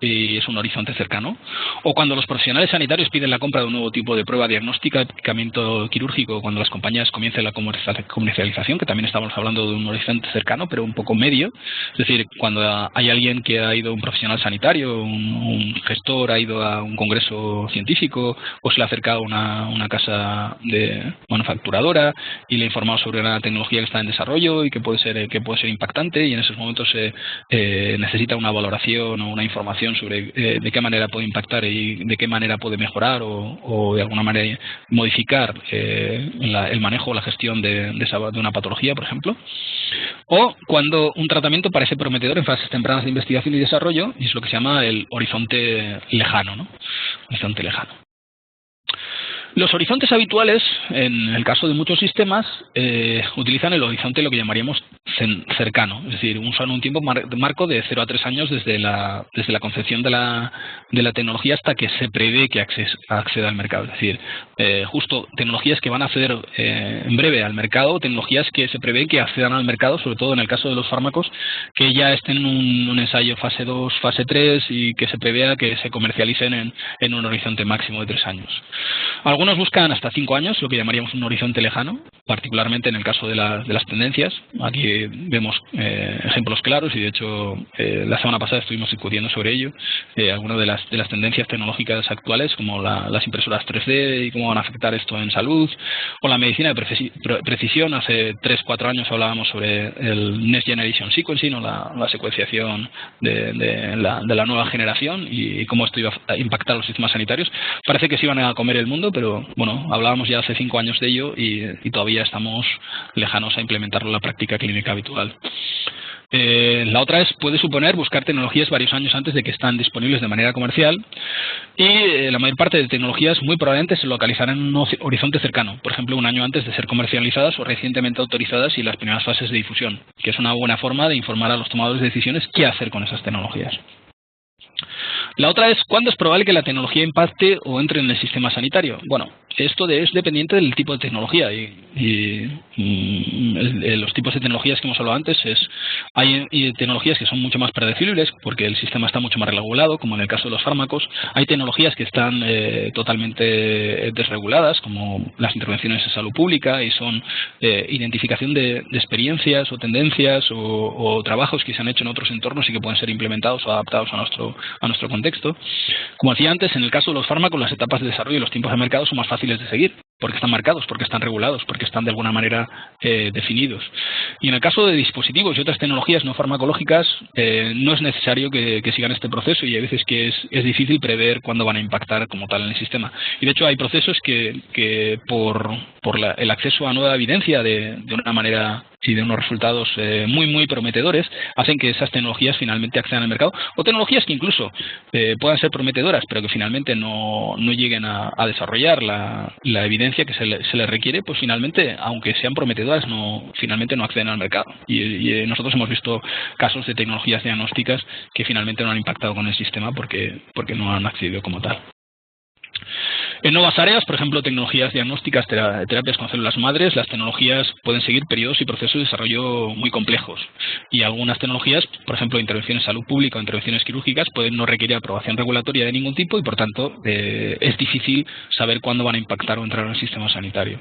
Speaker 1: y es un horizonte cercano. O cuando los profesionales sanitarios piden la compra de un nuevo tipo de prueba diagnóstica, equipamiento quirúrgico, cuando las compañías comiencen la comercialización, que también estamos hablando de un horizonte cercano, pero un poco medio. Es decir, cuando hay alguien que ha ido, un profesional sanitario, un gestor ha ido a un congreso científico, o se le ha acercado una casa de manufacturadora y le ha informado sobre una tecnología que está en desarrollo y que puede ser impactante, y en esos momentos se necesita una valoración o una información sobre de qué manera puede impactar y de qué manera puede mejorar o de alguna manera modificar el manejo o la gestión de una patología, por ejemplo. O cuando un tratamiento parece prometedor en fases tempranas de investigación y desarrollo, y es lo que se llama el horizonte lejano, ¿no? Horizonte lejano. Los horizontes habituales, en el caso de muchos sistemas, utilizan el horizonte lo que llamaríamos cercano, es decir, usan un tiempo marco de 0 a 3 años desde la concepción de la tecnología hasta que se prevé que acceda al mercado. Es decir, justo tecnologías que van a acceder en breve al mercado, tecnologías que se prevé que accedan al mercado, sobre todo en el caso de los fármacos, que ya estén en un ensayo fase 2, fase 3 y que se prevea que se comercialicen en un horizonte máximo de 3 años. Algunos buscan hasta 5 años, lo que llamaríamos un horizonte lejano, particularmente en el caso de las tendencias. Aquí vemos ejemplos claros, y de hecho la semana pasada estuvimos discutiendo sobre ello. Algunas de las tendencias tecnológicas actuales, como las impresoras 3D y cómo van a afectar esto en salud, o la medicina de precisión. Hace 3-4 años hablábamos sobre el Next Generation Sequencing, o la secuenciación de la nueva generación, y cómo esto iba a impactar los sistemas sanitarios. Parece que se iban a comer el mundo, pero bueno, hablábamos ya hace 5 años de ello y todavía estamos lejanos a implementarlo en la práctica clínica habitual. La otra puede suponer buscar tecnologías varios años antes de que están disponibles de manera comercial, y la mayor parte de tecnologías muy probablemente se localizarán en un horizonte cercano, por ejemplo 1 año antes de ser comercializadas o recientemente autorizadas y las primeras fases de difusión, que es una buena forma de informar a los tomadores de decisiones qué hacer con esas tecnologías. La otra es ¿cuándo es probable que la tecnología impacte o entre en el sistema sanitario? Bueno, esto es dependiente del tipo de tecnología los tipos de tecnologías que hemos hablado antes hay tecnologías que son mucho más predecibles porque el sistema está mucho más regulado, como en el caso de los fármacos. Hay tecnologías que están totalmente desreguladas, como las intervenciones en salud pública, y son identificación de experiencias o tendencias o trabajos que se han hecho en otros entornos y que pueden ser implementados o adaptados a nuestro contexto. Como decía antes, en el caso de los fármacos, las etapas de desarrollo y los tiempos de mercado son más fáciles de seguir, porque están marcados, porque están regulados, porque están de alguna manera definidos. Y en el caso de dispositivos y otras tecnologías no farmacológicas, no es necesario que sigan este proceso, y hay veces que es difícil prever cuándo van a impactar como tal en el sistema. Y de hecho hay procesos que por el acceso a nueva evidencia de una manera y de unos resultados muy prometedores, hacen que esas tecnologías finalmente accedan al mercado, o tecnologías que incluso puedan ser prometedoras, pero que finalmente no lleguen a desarrollar la evidencia que se les requiere, pues finalmente, aunque sean prometedoras, finalmente no acceden al mercado. Y nosotros hemos visto casos de tecnologías diagnósticas que finalmente no han impactado con el sistema porque no han accedido como tal. En nuevas áreas, por ejemplo, tecnologías diagnósticas, terapias con células madres, las tecnologías pueden seguir periodos y procesos de desarrollo muy complejos. Y algunas tecnologías, por ejemplo, intervenciones en salud pública o intervenciones quirúrgicas, pueden no requerir aprobación regulatoria de ningún tipo y, por tanto, es difícil saber cuándo van a impactar o entrar en el sistema sanitario.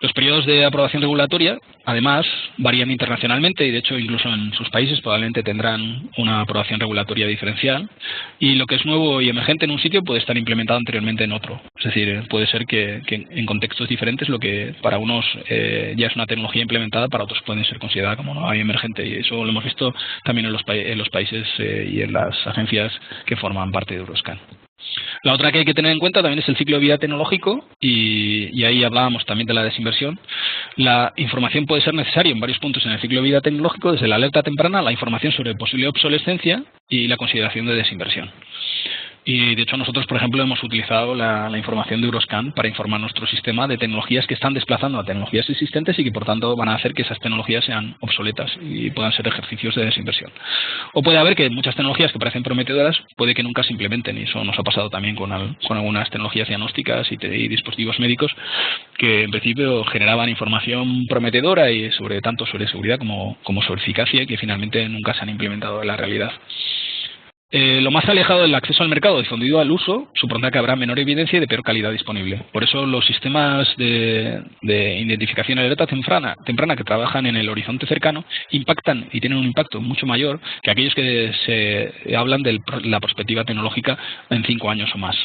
Speaker 1: Los periodos de aprobación regulatoria, además, varían internacionalmente y, de hecho, incluso en sus países probablemente tendrán una aprobación regulatoria diferencial. Y lo que es nuevo y emergente en un sitio puede estar implementado anteriormente en otro. Es decir, puede ser que en contextos diferentes lo que para unos ya es una tecnología implementada, para otros pueden ser considerada como nueva y emergente. Y eso lo hemos visto también en los países y en las agencias que forman parte de Euroscan. La otra que hay que tener en cuenta también es el ciclo de vida tecnológico, y ahí hablábamos también de la desinversión. La información puede ser necesaria en varios puntos en el ciclo de vida tecnológico, desde la alerta temprana, la información sobre posible obsolescencia y la consideración de desinversión. Y de hecho nosotros, por ejemplo, hemos utilizado la información de Euroscan para informar nuestro sistema de tecnologías que están desplazando a tecnologías existentes y que por tanto van a hacer que esas tecnologías sean obsoletas y puedan ser ejercicios de desinversión. O puede haber que muchas tecnologías que parecen prometedoras puede que nunca se implementen, y eso nos ha pasado también con algunas tecnologías diagnósticas y dispositivos médicos que en principio generaban información prometedora y tanto sobre seguridad como sobre eficacia, y que finalmente nunca se han implementado en la realidad. Lo más alejado del acceso al mercado difundido al uso supondrá que habrá menor evidencia y de peor calidad disponible. Por eso los sistemas de identificación y alerta temprana que trabajan en el horizonte cercano impactan y tienen un impacto mucho mayor que aquellos que se hablan de la perspectiva tecnológica en 5 años o más.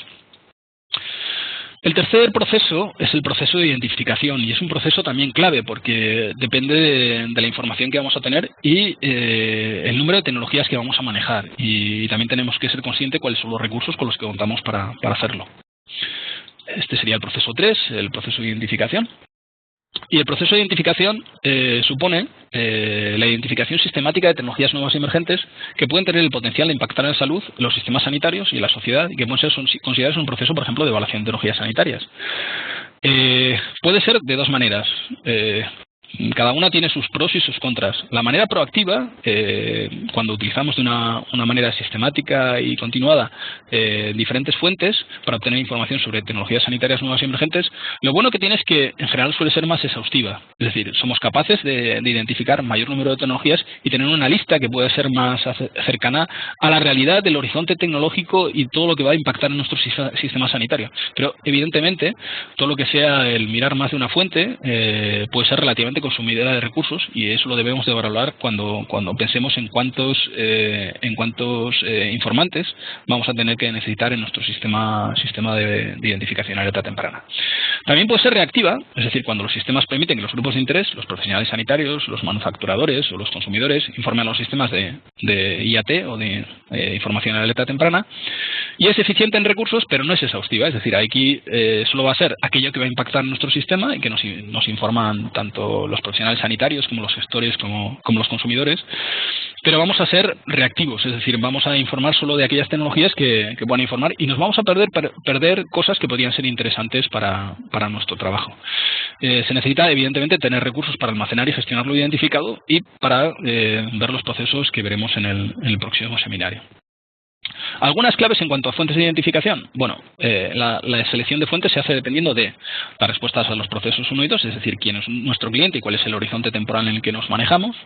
Speaker 1: El tercer proceso es el proceso de identificación, y es un proceso también clave porque depende de la información que vamos a tener y el número de tecnologías que vamos a manejar, y también tenemos que ser conscientes cuáles son los recursos con los que contamos para hacerlo. Este sería el proceso 3, el proceso de identificación. Y el proceso de identificación supone la identificación sistemática de tecnologías nuevas y emergentes que pueden tener el potencial de impactar en la salud, los sistemas sanitarios y la sociedad, y que pueden ser considerados un proceso, por ejemplo, de evaluación de tecnologías sanitarias. Puede ser de dos maneras. Cada una tiene sus pros y sus contras. La manera proactiva, cuando utilizamos de una manera sistemática y continuada diferentes fuentes para obtener información sobre tecnologías sanitarias nuevas y emergentes, lo bueno que tiene es que en general suele ser más exhaustiva. Es decir, somos capaces de identificar mayor número de tecnologías y tener una lista que puede ser más cercana a la realidad del horizonte tecnológico y todo lo que va a impactar en nuestro sistema sanitario. Pero evidentemente, todo lo que sea el mirar más de una fuente puede ser relativamente consumidora de recursos, y eso lo debemos de valorar cuando pensemos en cuántos informantes vamos a tener que necesitar en nuestro sistema de identificación y alerta temprana. También puede ser reactiva, es decir, cuando los sistemas permiten que los grupos de interés, los profesionales sanitarios, los manufacturadores o los consumidores informen a los sistemas de IAT o de información y alerta temprana, y es eficiente en recursos, pero no es exhaustiva. Es decir, aquí solo va a ser aquello que va a impactar en nuestro sistema y que nos informan tanto los profesionales sanitarios como los gestores como los consumidores, pero vamos a ser reactivos, es decir, vamos a informar solo de aquellas tecnologías que puedan informar, y nos vamos a perder cosas que podrían ser interesantes para nuestro trabajo. Se necesita, evidentemente, tener recursos para almacenar y gestionar lo identificado y para ver los procesos que veremos en el próximo seminario. Algunas claves en cuanto a fuentes de identificación. Bueno, la selección de fuentes se hace dependiendo de las respuestas a los procesos 1 y 2, es decir, quién es nuestro cliente y cuál es el horizonte temporal en el que nos manejamos,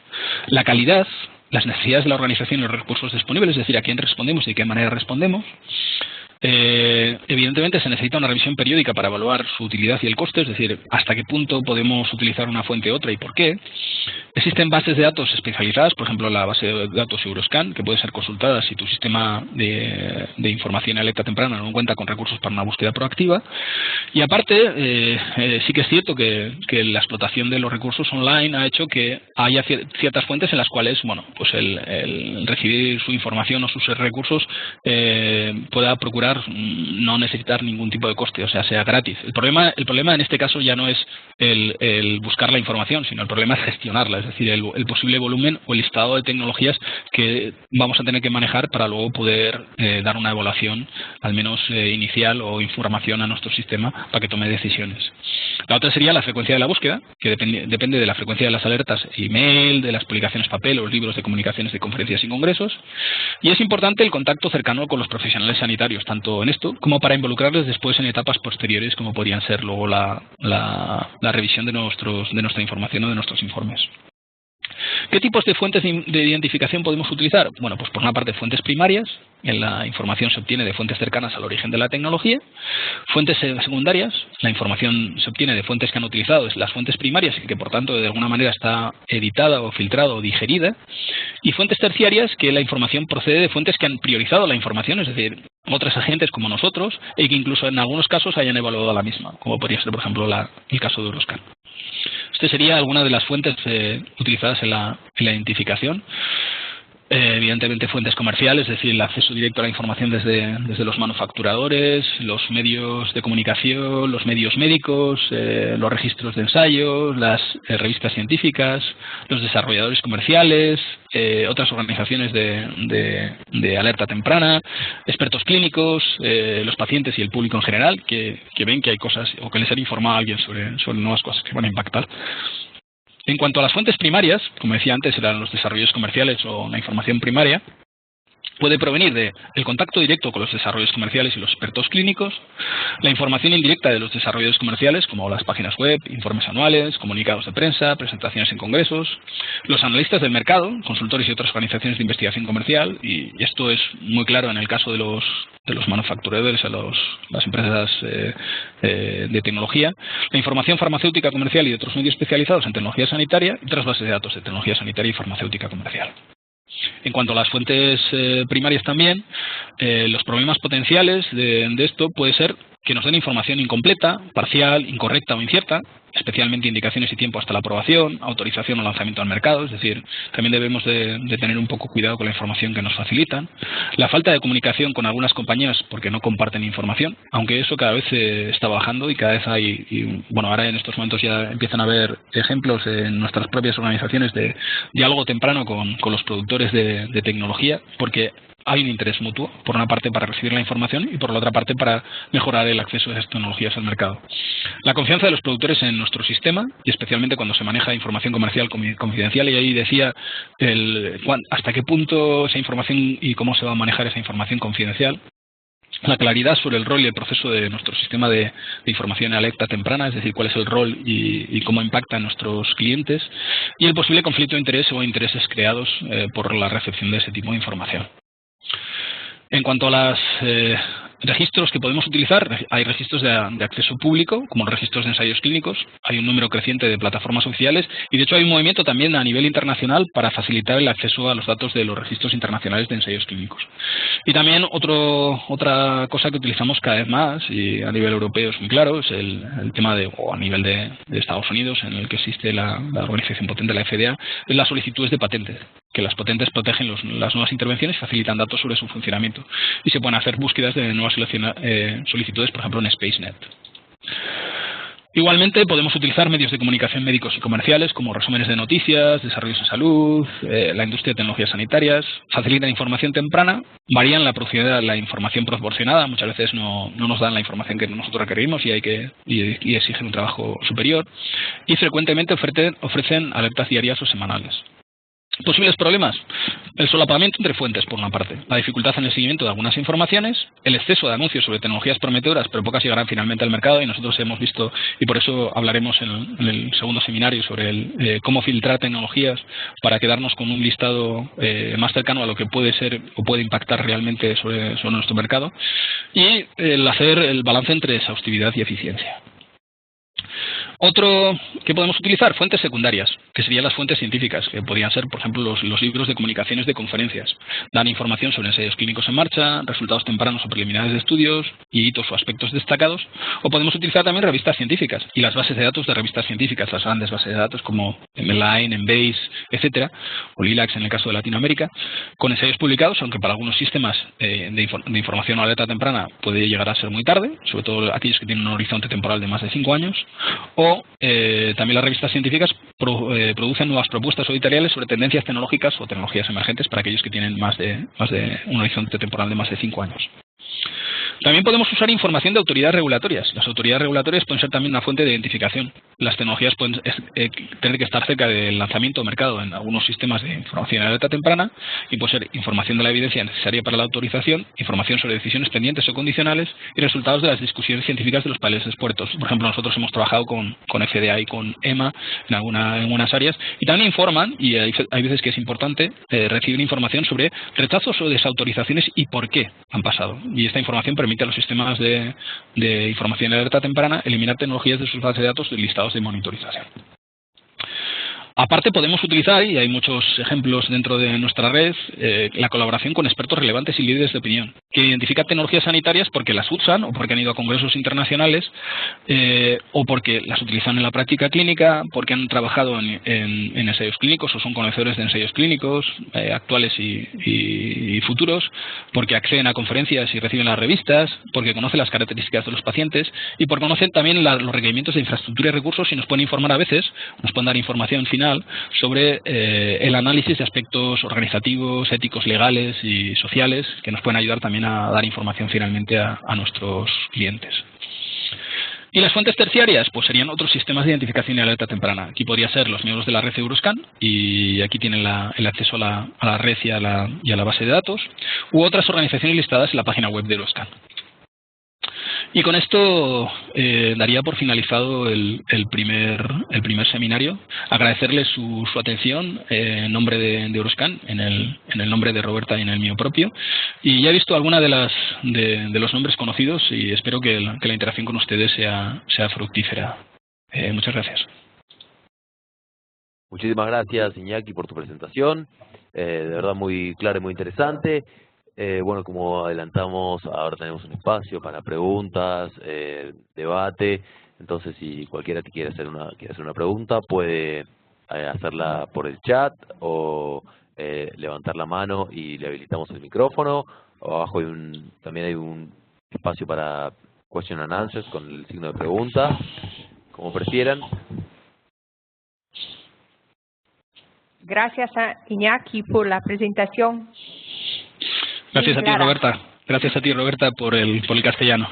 Speaker 1: la calidad, las necesidades de la organización y los recursos disponibles, es decir, a quién respondemos y de qué manera respondemos. Evidentemente se necesita una revisión periódica para evaluar su utilidad y el coste, es decir, hasta qué punto podemos utilizar una fuente u otra y por qué. Existen bases de datos especializadas, por ejemplo la base de datos Euroscan, que puede ser consultada si tu sistema de información y alerta temprana no cuenta con recursos para una búsqueda proactiva. Y aparte, sí que es cierto que la explotación de los recursos online ha hecho que haya ciertas fuentes en las cuales, bueno, pues el recibir su información o sus recursos pueda procurar no necesitar ningún tipo de coste, o sea gratis. El problema en este caso ya no es el buscar la información, sino el problema es gestionarla, es decir, el posible volumen o el listado de tecnologías que vamos a tener que manejar para luego poder dar una evaluación, al menos inicial o información a nuestro sistema para que tome decisiones. La otra sería la frecuencia de la búsqueda, que depende de la frecuencia de las alertas email, de las publicaciones papel o los libros de comunicaciones de conferencias y congresos. Y es importante el contacto cercano con los profesionales sanitarios, tanto en esto como para involucrarles después en etapas posteriores, como podrían ser luego la revisión de nuestra información o de nuestros informes. ¿Qué tipos de fuentes de identificación podemos utilizar? Bueno, pues por una parte fuentes primarias, la información se obtiene de fuentes cercanas al origen de la tecnología. Fuentes secundarias, la información se obtiene de fuentes que han utilizado las fuentes primarias y que por tanto de alguna manera está editada o filtrada o digerida. Y fuentes terciarias, que la información procede de fuentes que han priorizado la información, es decir, otros agentes como nosotros y que incluso en algunos casos hayan evaluado la misma, como podría ser por ejemplo el caso de Euroscan. Este sería alguna de las fuentes utilizadas en la identificación. Evidentemente fuentes comerciales, es decir, el acceso directo a la información desde los manufacturadores, los medios de comunicación, los medios médicos, los registros de ensayos, las revistas científicas, los desarrolladores comerciales, otras organizaciones de alerta temprana, expertos clínicos, los pacientes y el público en general que ven que hay cosas o que les han informado a alguien sobre nuevas cosas que van a impactar. En cuanto a las fuentes primarias, como decía antes, eran los desarrollos comerciales o la información primaria, puede provenir del contacto directo con los desarrollos comerciales y los expertos clínicos, la información indirecta de los desarrollos comerciales, como las páginas web, informes anuales, comunicados de prensa, presentaciones en congresos, los analistas del mercado, consultores y otras organizaciones de investigación comercial, y esto es muy claro en el caso de los manufacturadores, las empresas de tecnología, la información farmacéutica comercial y de otros medios especializados en tecnología sanitaria y otras bases de datos de tecnología sanitaria y farmacéutica comercial. En cuanto a las fuentes primarias también, los problemas potenciales de esto puede ser que nos den información incompleta, parcial, incorrecta o incierta, especialmente indicaciones y tiempo hasta la aprobación, autorización o lanzamiento al mercado, es decir, también debemos de tener un poco cuidado con la información que nos facilitan. La falta de comunicación con algunas compañías porque no comparten información, aunque eso cada vez está bajando y cada vez hay, bueno, ahora en estos momentos ya empiezan a haber ejemplos en nuestras propias organizaciones de diálogo temprano con los productores de tecnología, porque hay un interés mutuo, por una parte para recibir la información y por la otra parte para mejorar el acceso a esas tecnologías al mercado. La confianza de los productores en nuestro sistema, y especialmente cuando se maneja información comercial confidencial, y ahí decía hasta qué punto esa información y cómo se va a manejar esa información confidencial. La claridad sobre el rol y el proceso de nuestro sistema de información y alerta temprana, es decir, cuál es el rol y cómo impacta a nuestros clientes, y el posible conflicto de interés o intereses creados por la recepción de ese tipo de información. En cuanto a los registros que podemos utilizar, hay registros de acceso público, como los registros de ensayos clínicos, hay un número creciente de plataformas oficiales y de hecho hay un movimiento también a nivel internacional para facilitar el acceso a los datos de los registros internacionales de ensayos clínicos. Y también otra cosa que utilizamos cada vez más y a nivel europeo es muy claro, es el tema o a nivel de Estados Unidos, en el que existe la organización potente, la FDA, es las solicitudes de patentes, que las patentes protegen las nuevas intervenciones y facilitan datos sobre su funcionamiento. Y se pueden hacer búsquedas de nuevas solicitudes, por ejemplo, en SpaceNet. Igualmente, podemos utilizar medios de comunicación médicos y comerciales, como resúmenes de noticias, desarrollos en salud, la industria de tecnologías sanitarias, facilitan información temprana, varían la profundidad de la información proporcionada, muchas veces no nos dan la información que nosotros requerimos y exigen un trabajo superior, y frecuentemente ofrecen alertas diarias o semanales. Posibles problemas. El solapamiento entre fuentes, por una parte, la dificultad en el seguimiento de algunas informaciones, el exceso de anuncios sobre tecnologías prometedoras, pero pocas llegarán finalmente al mercado, y nosotros hemos visto, y por eso hablaremos en el segundo seminario sobre cómo filtrar tecnologías para quedarnos con un listado más cercano a lo que puede ser o puede impactar realmente sobre nuestro mercado, y el hacer el balance entre exhaustividad y eficiencia. Otro que podemos utilizar, fuentes secundarias, que serían las fuentes científicas, que podrían ser, por ejemplo, los libros de comunicaciones de conferencias. Dan información sobre ensayos clínicos en marcha, resultados tempranos o preliminares de estudios, y hitos o aspectos destacados. O podemos utilizar también revistas científicas y las bases de datos de revistas científicas, las grandes bases de datos como MLine, Embase, etcétera, o Lilacs en el caso de Latinoamérica, con ensayos publicados, aunque para algunos sistemas de información o alerta temprana puede llegar a ser muy tarde, sobre todo aquellos que tienen un horizonte temporal de más de 5 años, o también las revistas científicas producen nuevas propuestas editoriales sobre tendencias tecnológicas o tecnologías emergentes para aquellos que tienen más de un horizonte temporal de más de 5 años. También podemos usar información de autoridades regulatorias. Las autoridades regulatorias pueden ser también una fuente de identificación. Las tecnologías pueden tener que estar cerca del lanzamiento o mercado en algunos sistemas de información de alerta temprana, y puede ser información de la evidencia necesaria para la autorización, información sobre decisiones pendientes o condicionales y resultados de las discusiones científicas de los paneles de expertos. Por ejemplo, nosotros hemos trabajado con FDA y con EMA en algunas áreas, y también informan, y hay veces que es importante recibir información sobre rechazos o desautorizaciones y por qué han pasado. Y esta información permite a los sistemas de información de alerta temprana eliminar tecnologías de sus bases de datos de listados de monitorización. Aparte podemos utilizar, y hay muchos ejemplos dentro de nuestra red, la colaboración con expertos relevantes y líderes de opinión, que identifican tecnologías sanitarias porque las usan o porque han ido a congresos internacionales, o porque las utilizan en la práctica clínica, porque han trabajado en ensayos clínicos o son conocedores de ensayos clínicos actuales y futuros, porque acceden a conferencias y reciben las revistas, porque conocen las características de los pacientes y porque conocen también los requerimientos de infraestructura y recursos, y nos pueden informar a veces, nos pueden dar información final sobre el análisis de aspectos organizativos, éticos, legales y sociales, que nos pueden ayudar también a dar información finalmente a nuestros clientes. Y las fuentes terciarias, pues serían otros sistemas de identificación y alerta temprana. Aquí podría ser los miembros de la red Euroscan, y aquí tienen el acceso a la red y a la base de datos, u otras organizaciones listadas en la página web de Euroscan. Y con esto daría por finalizado el primer seminario. Agradecerles su atención en nombre de Euroscan, en el nombre de Roberta y en el mío propio. Y ya he visto alguna de los nombres conocidos, y espero que la interacción con ustedes sea fructífera. Muchas gracias.
Speaker 2: Muchísimas gracias, Iñaki, por tu presentación. De verdad muy clara y muy interesante. Bueno, como adelantamos, ahora tenemos un espacio para preguntas, debate. Entonces, si cualquiera te quiere hacer una pregunta, puede hacerla por el chat o levantar la mano y le habilitamos el micrófono. O abajo también hay un espacio para question and answers con el signo de pregunta, como prefieran.
Speaker 3: Gracias a Iñaki por la presentación.
Speaker 1: Gracias a ti, Roberta. Gracias a ti, Roberta, por el castellano.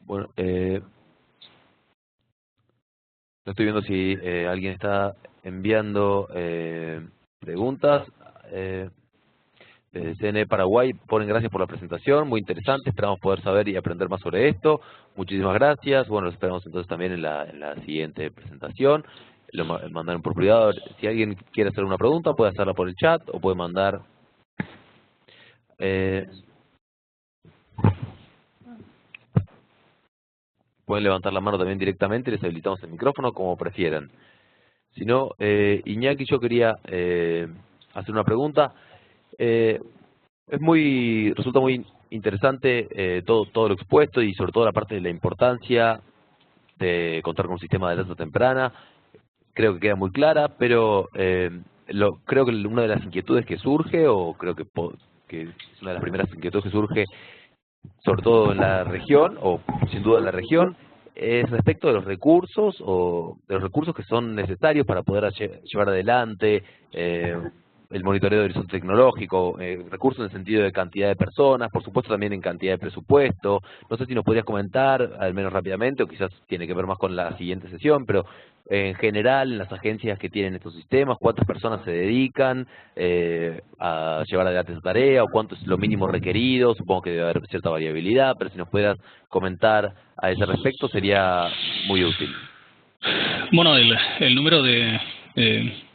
Speaker 2: Bueno, no estoy viendo si alguien está enviando preguntas. Desde CNE Paraguay ponen gracias por la presentación, muy interesante, esperamos poder saber y aprender más sobre esto. Muchísimas gracias. Bueno, los esperamos entonces también en la siguiente presentación. Lo mandaron por privado. Si alguien quiere hacer una pregunta, puede hacerla por el chat o puede mandar... pueden levantar la mano también directamente, les habilitamos el micrófono, como prefieran. Si no, Iñaki, yo quería hacer una pregunta. Resulta muy interesante todo lo expuesto, y sobre todo la parte de la importancia de contar con un sistema de alerta temprana. Creo que queda muy clara, pero creo que una de las inquietudes que surge, o creo que es una de las primeras inquietudes que surge, sobre todo en la región, o sin duda en la región, es respecto de los recursos, o de los recursos que son necesarios para poder llevar adelante el monitoreo de horizonte tecnológico, recursos en el sentido de cantidad de personas, por supuesto también en cantidad de presupuesto. No sé si nos podrías comentar, al menos rápidamente, o quizás tiene que ver más con la siguiente sesión, pero en general, en las agencias que tienen estos sistemas, ¿cuántas personas se dedican a llevar adelante esa tarea, o cuánto es lo mínimo requerido? Supongo que debe haber cierta variabilidad, pero si nos pudieras comentar a ese respecto sería muy útil.
Speaker 1: Bueno, el número de...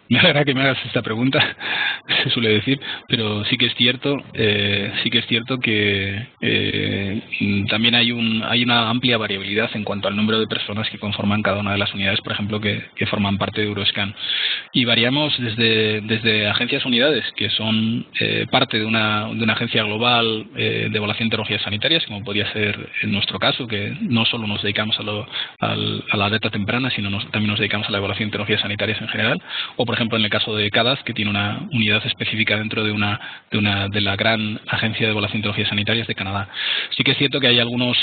Speaker 1: me alegra que me hagas esta pregunta, se suele decir, pero sí que es cierto que también hay una amplia variabilidad en cuanto al número de personas que conforman cada una de las unidades, por ejemplo, que forman parte de Euroscan. Y variamos desde agencias unidades, que son parte de una agencia global de evaluación de tecnologías sanitarias, como podría ser en nuestro caso, que no solo nos dedicamos a la alerta temprana, sino también nos dedicamos a la evaluación de tecnologías sanitarias en general, o por ejemplo en el caso de CADAS, que tiene una unidad específica dentro de la gran agencia de evaluación de tecnologías sanitarias de Canadá. Sí que es cierto que hay algunas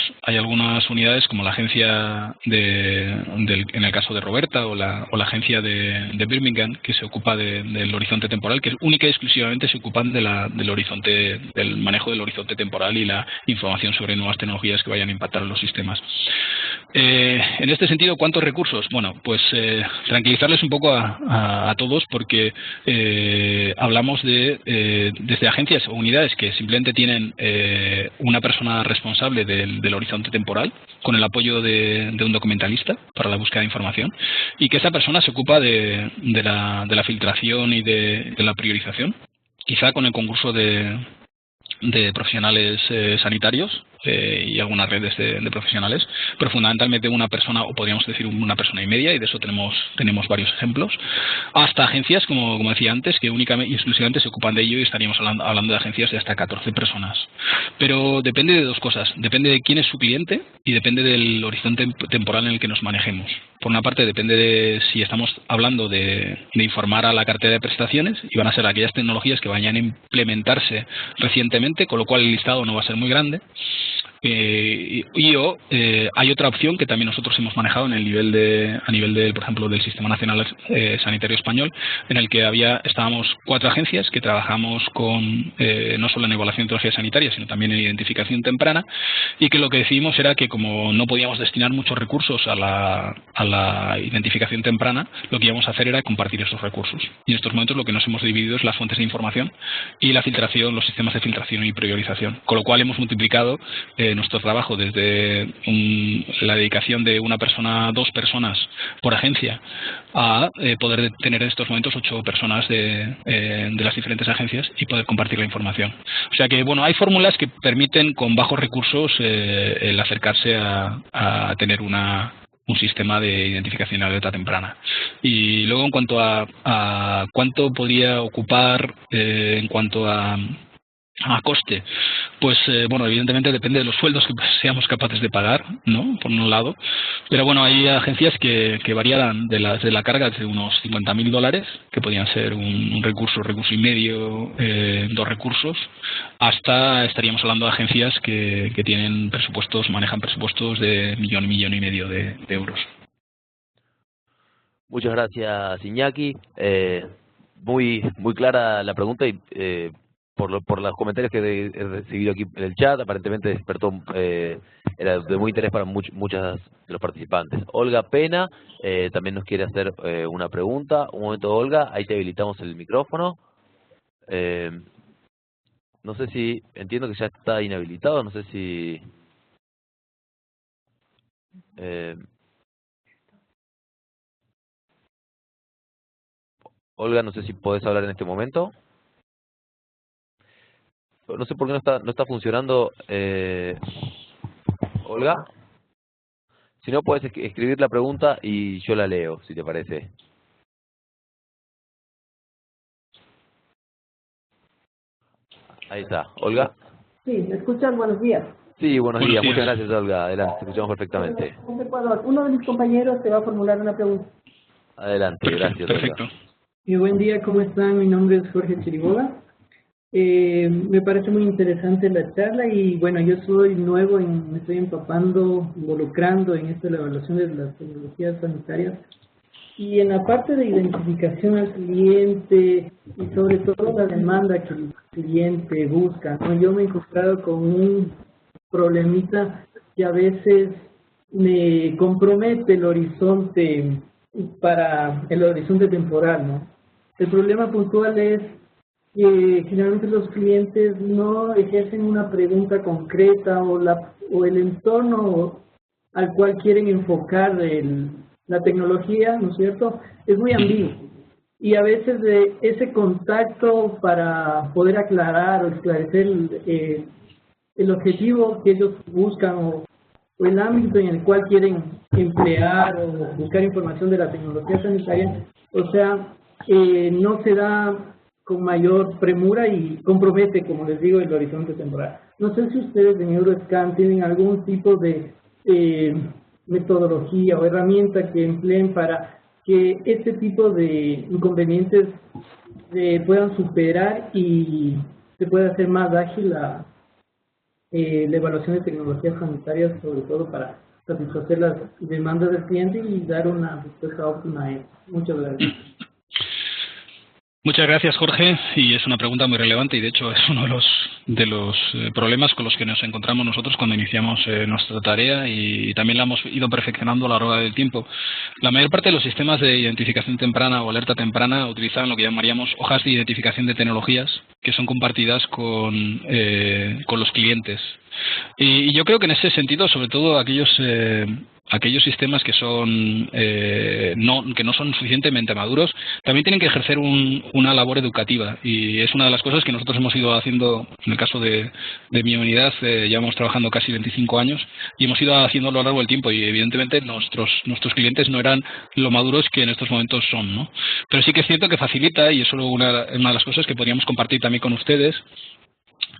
Speaker 1: unidades, como la agencia en el caso de Roberta, o la agencia de Birmingham, que se ocupa del horizonte temporal, que única y exclusivamente se ocupan del manejo del horizonte temporal y la información sobre nuevas tecnologías que vayan a impactar en los sistemas. En este sentido, ¿cuántos recursos? Bueno, pues tranquilizarles un poco a todos, porque hablamos desde agencias o unidades que simplemente tienen una persona responsable del horizonte temporal, con el apoyo de un documentalista para la búsqueda de información, y que esa persona se ocupa de la filtración y de la priorización, quizá con el concurso de profesionales sanitarios y algunas redes de profesionales, pero fundamentalmente una persona, o podríamos decir una persona y media, y de eso tenemos varios ejemplos, hasta agencias, como decía antes, que únicamente y exclusivamente se ocupan de ello, y estaríamos hablando de agencias de hasta 14 personas. Pero depende de dos cosas: depende de quién es su cliente y depende del horizonte temporal en el que nos manejemos. Por una parte, depende de si estamos hablando de informar a la cartera de prestaciones, y van a ser aquellas tecnologías que vayan a implementarse recientemente, con lo cual el listado no va a ser muy grande. Hay otra opción que también nosotros hemos manejado a nivel de, por ejemplo, del Sistema Nacional Sanitario Español, en el que estábamos 4 agencias que trabajamos no solo en evaluación de tecnologías sanitarias, sino también en identificación temprana, y que lo que decidimos era que, como no podíamos destinar muchos recursos a la identificación temprana, lo que íbamos a hacer era compartir esos recursos. Y en estos momentos lo que nos hemos dividido es las fuentes de información y la filtración, los sistemas de filtración y priorización, con lo cual hemos multiplicado nuestro trabajo desde la dedicación de una persona, 2 personas por agencia, a poder tener en estos momentos 8 personas de las diferentes agencias y poder compartir la información. O sea que, bueno, hay fórmulas que permiten con bajos recursos el acercarse a tener un sistema de identificación y alerta temprana. Y luego, en cuanto a cuánto podría ocupar en cuanto a coste, pues bueno, evidentemente depende de los sueldos que seamos capaces de pagar, ¿no?, por un lado, pero bueno, hay agencias que variarán de la carga desde unos $50.000, que podrían ser un recurso y medio, 2 recursos, hasta estaríamos hablando de agencias que manejan presupuestos de millón y medio de euros.
Speaker 2: Muchas gracias, Iñaki. Muy clara la pregunta, y por los comentarios que he recibido aquí en el chat, aparentemente despertó, era de muy interés para muchas de los participantes. Olga Pena también nos quiere hacer una pregunta. Un momento, Olga, ahí te habilitamos el micrófono. No sé si, entiendo que ya está inhabilitado, no sé si... Olga, no sé si podés hablar en este momento. No sé por qué no está funcionando, Olga. Si no, puedes escribir la pregunta y yo la leo, si te parece. Ahí está. Olga.
Speaker 4: Sí, ¿me escuchan? Buenos días.
Speaker 2: Sí, buenos días. Muchas gracias, Olga. Adelante, te escuchamos perfectamente.
Speaker 4: Ecuador. Uno de mis compañeros te va a formular una pregunta.
Speaker 2: Adelante, gracias,
Speaker 1: Perfecto.
Speaker 2: Olga.
Speaker 4: Buen día, ¿cómo están? Mi nombre es Jorge Chiriboga. Me parece muy interesante la charla, y bueno, yo soy nuevo, me estoy involucrando en esto de la evaluación de las tecnologías sanitarias Y en la parte de identificación al cliente y sobre todo la demanda que el cliente busca, ¿no? Yo me he encontrado con un problemita que a veces me compromete el horizonte para el horizonte temporal, ¿no? El problema puntual es que generalmente los clientes no ejercen una pregunta concreta o el entorno al cual quieren enfocar la tecnología, ¿no es cierto?, es muy ambiguo. Y a veces de ese contacto para poder aclarar o esclarecer el objetivo que ellos buscan o el ámbito en el cual quieren emplear o buscar información de la tecnología sanitaria, o sea, no se da con mayor premura y compromete, como les digo, el horizonte temporal. No sé si ustedes en Euroscan tienen algún tipo de metodología o herramienta que empleen para que este tipo de inconvenientes puedan superar y se pueda hacer más ágil la evaluación de tecnologías sanitarias, sobre todo para satisfacer las demandas del cliente y dar una respuesta óptima a él. Muchas gracias.
Speaker 1: Muchas gracias, Jorge, y es una pregunta muy relevante y de hecho es uno de los problemas con los que nos encontramos nosotros cuando iniciamos nuestra tarea y también la hemos ido perfeccionando a lo largo del tiempo. La mayor parte de los sistemas de identificación temprana o alerta temprana utilizan lo que llamaríamos hojas de identificación de tecnologías que son compartidas con los clientes. Y yo creo que en ese sentido, sobre todo aquellos sistemas que no son suficientemente maduros, también tienen que ejercer una labor educativa, y es una de las cosas que nosotros hemos ido haciendo. En el caso de mi unidad, llevamos trabajando casi 25 años y hemos ido haciendo a lo largo del tiempo, y evidentemente nuestros clientes no eran lo maduros que en estos momentos son, ¿no? Pero sí que es cierto que facilita, y eso es una de las cosas que podríamos compartir también con ustedes,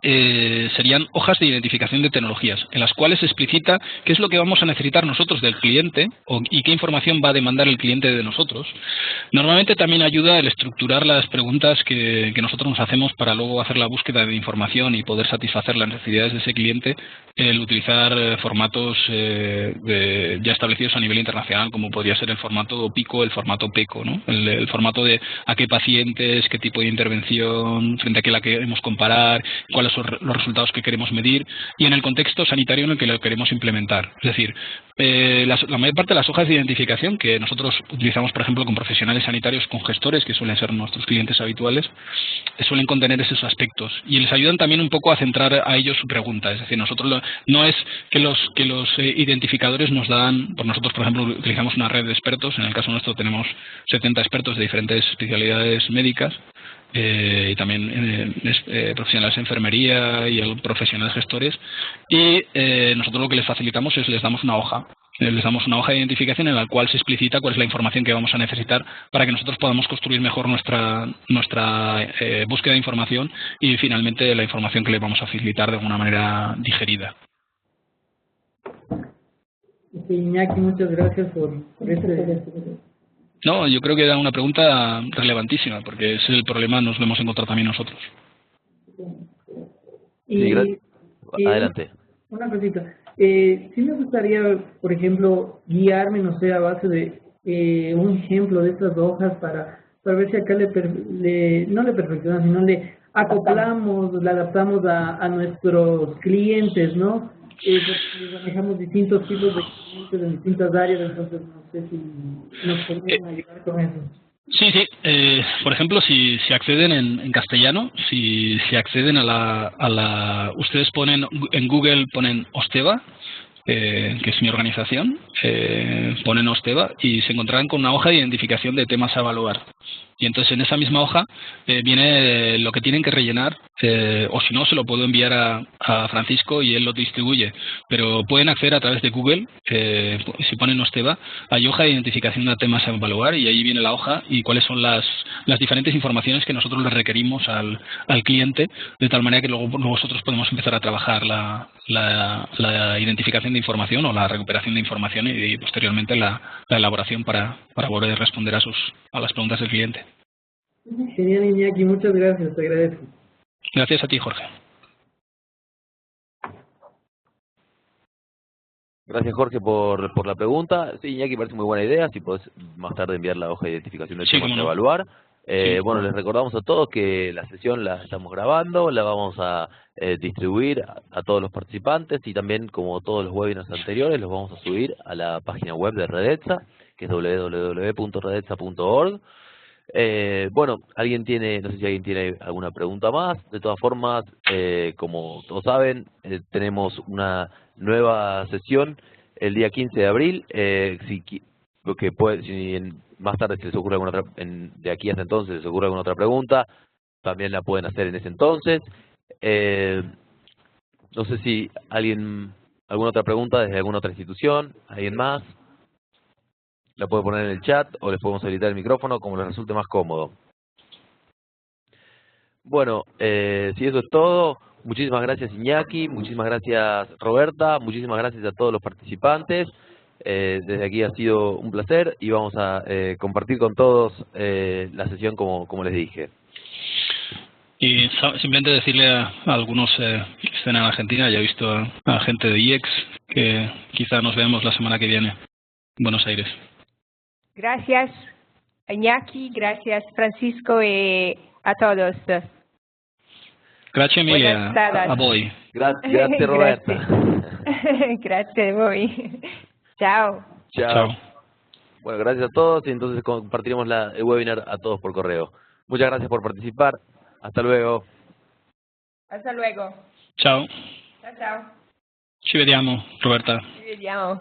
Speaker 1: serían hojas de identificación de tecnologías, en las cuales se explicita qué es lo que vamos a necesitar nosotros del cliente y qué información va a demandar el cliente de nosotros. Normalmente también ayuda el estructurar las preguntas que nosotros nos hacemos para luego hacer la búsqueda de información y poder satisfacer las necesidades de ese cliente, el utilizar formatos ya establecidos a nivel internacional, como podría ser el formato PICO, el formato PECO, ¿no? El formato de a qué pacientes, qué tipo de intervención, frente a qué la queremos comparar, cuáles son los resultados que queremos medir y en el contexto sanitario en el que lo queremos implementar. Es decir, la mayor parte de las hojas de identificación que nosotros utilizamos, por ejemplo, con profesionales sanitarios, con gestores, que suelen ser nuestros clientes habituales, suelen contener esos aspectos y les ayudan también un poco a centrar a ellos su pregunta. Es decir, nosotros no es que los identificadores nos dan, nosotros, por ejemplo, utilizamos una red de expertos. En el caso nuestro tenemos 70 expertos de diferentes especialidades médicas, y también profesionales de enfermería y profesionales gestores, y nosotros lo que les facilitamos es les damos una hoja de identificación en la cual se explicita cuál es la información que vamos a necesitar para que nosotros podamos construir mejor nuestra búsqueda de información y finalmente la información que le vamos a facilitar de alguna manera digerida.
Speaker 4: Sí, Iñaki, muchas gracias por este.
Speaker 1: No, yo creo que era una pregunta relevantísima, porque ese es el problema, nos lo hemos encontrado también nosotros.
Speaker 2: Sí, adelante.
Speaker 4: Una cosita. Sí me gustaría, por ejemplo, guiarme, no sé, a base de un ejemplo de estas hojas para ver si acá no le perfeccionamos, sino le acoplamos, le adaptamos a nuestros clientes, ¿no? Porque manejamos distintos tipos de clientes en distintas áreas, entonces no sé si nos podrían ayudar con eso.
Speaker 1: Sí. Por ejemplo, si acceden en castellano, si acceden ustedes ponen en Google, ponen Osteva, que es mi organización, ponen Osteva y se encontrarán con una hoja de identificación de temas a evaluar. Y entonces en esa misma hoja viene lo que tienen que rellenar, o si no se lo puedo enviar a Francisco y él lo distribuye, pero pueden acceder a través de Google. Si ponen Osteva, hay hoja de identificación de temas a evaluar y ahí viene la hoja y cuáles son las diferentes informaciones que nosotros le requerimos al cliente, de tal manera que luego nosotros podemos empezar a trabajar la identificación de información o la recuperación de información y posteriormente la elaboración para poder responder a las preguntas del cliente.
Speaker 4: Genial, Iñaki, muchas gracias, te agradezco.
Speaker 1: Gracias a ti, Jorge.
Speaker 2: Gracias, Jorge, por la pregunta. Sí, Iñaki, parece muy buena idea. Si podés más tarde enviar la hoja de identificación del
Speaker 1: Sí,
Speaker 2: tema
Speaker 1: cómo
Speaker 2: para
Speaker 1: no.
Speaker 2: evaluar.
Speaker 1: Sí.
Speaker 2: Bueno, les recordamos a todos que la sesión la estamos grabando, la vamos a distribuir a todos los participantes y también, como todos los webinars anteriores, los vamos a subir a la página web de Redetza, que es www.redetza.org. Bueno, no sé si alguien tiene alguna pregunta más. De todas formas, como todos saben, tenemos una nueva sesión el día 15 de abril. Si más tarde se les ocurre alguna otra, de aquí hasta entonces se les ocurre alguna otra pregunta, también la pueden hacer en ese entonces. No sé si alguna otra pregunta desde alguna otra institución, alguien más. La puede poner en el chat o les podemos habilitar el micrófono como les resulte más cómodo. Bueno, si eso es todo, muchísimas gracias Iñaki, muchísimas gracias Roberta, muchísimas gracias a todos los participantes. Desde aquí ha sido un placer y vamos a compartir con todos la sesión como les dije.
Speaker 1: Y simplemente decirle a algunos que estén en Argentina, ya he visto a gente de IEX, que quizá nos veamos la semana que viene en Buenos Aires.
Speaker 3: Gracias, Iñaki, gracias, Francisco, y a todos.
Speaker 1: Grazie mille
Speaker 3: Buenas tardes.
Speaker 1: a voi.
Speaker 2: Grazie Roberta.
Speaker 3: Gracias, voi. Chao.
Speaker 1: Chao.
Speaker 2: Bueno, gracias a todos y entonces compartiremos el webinar a todos por correo. Muchas gracias por participar. Hasta luego.
Speaker 3: Hasta luego.
Speaker 1: Ciao.
Speaker 3: Ciao, ciao.
Speaker 1: Ci vediamo, Roberta.
Speaker 3: Ci vediamo.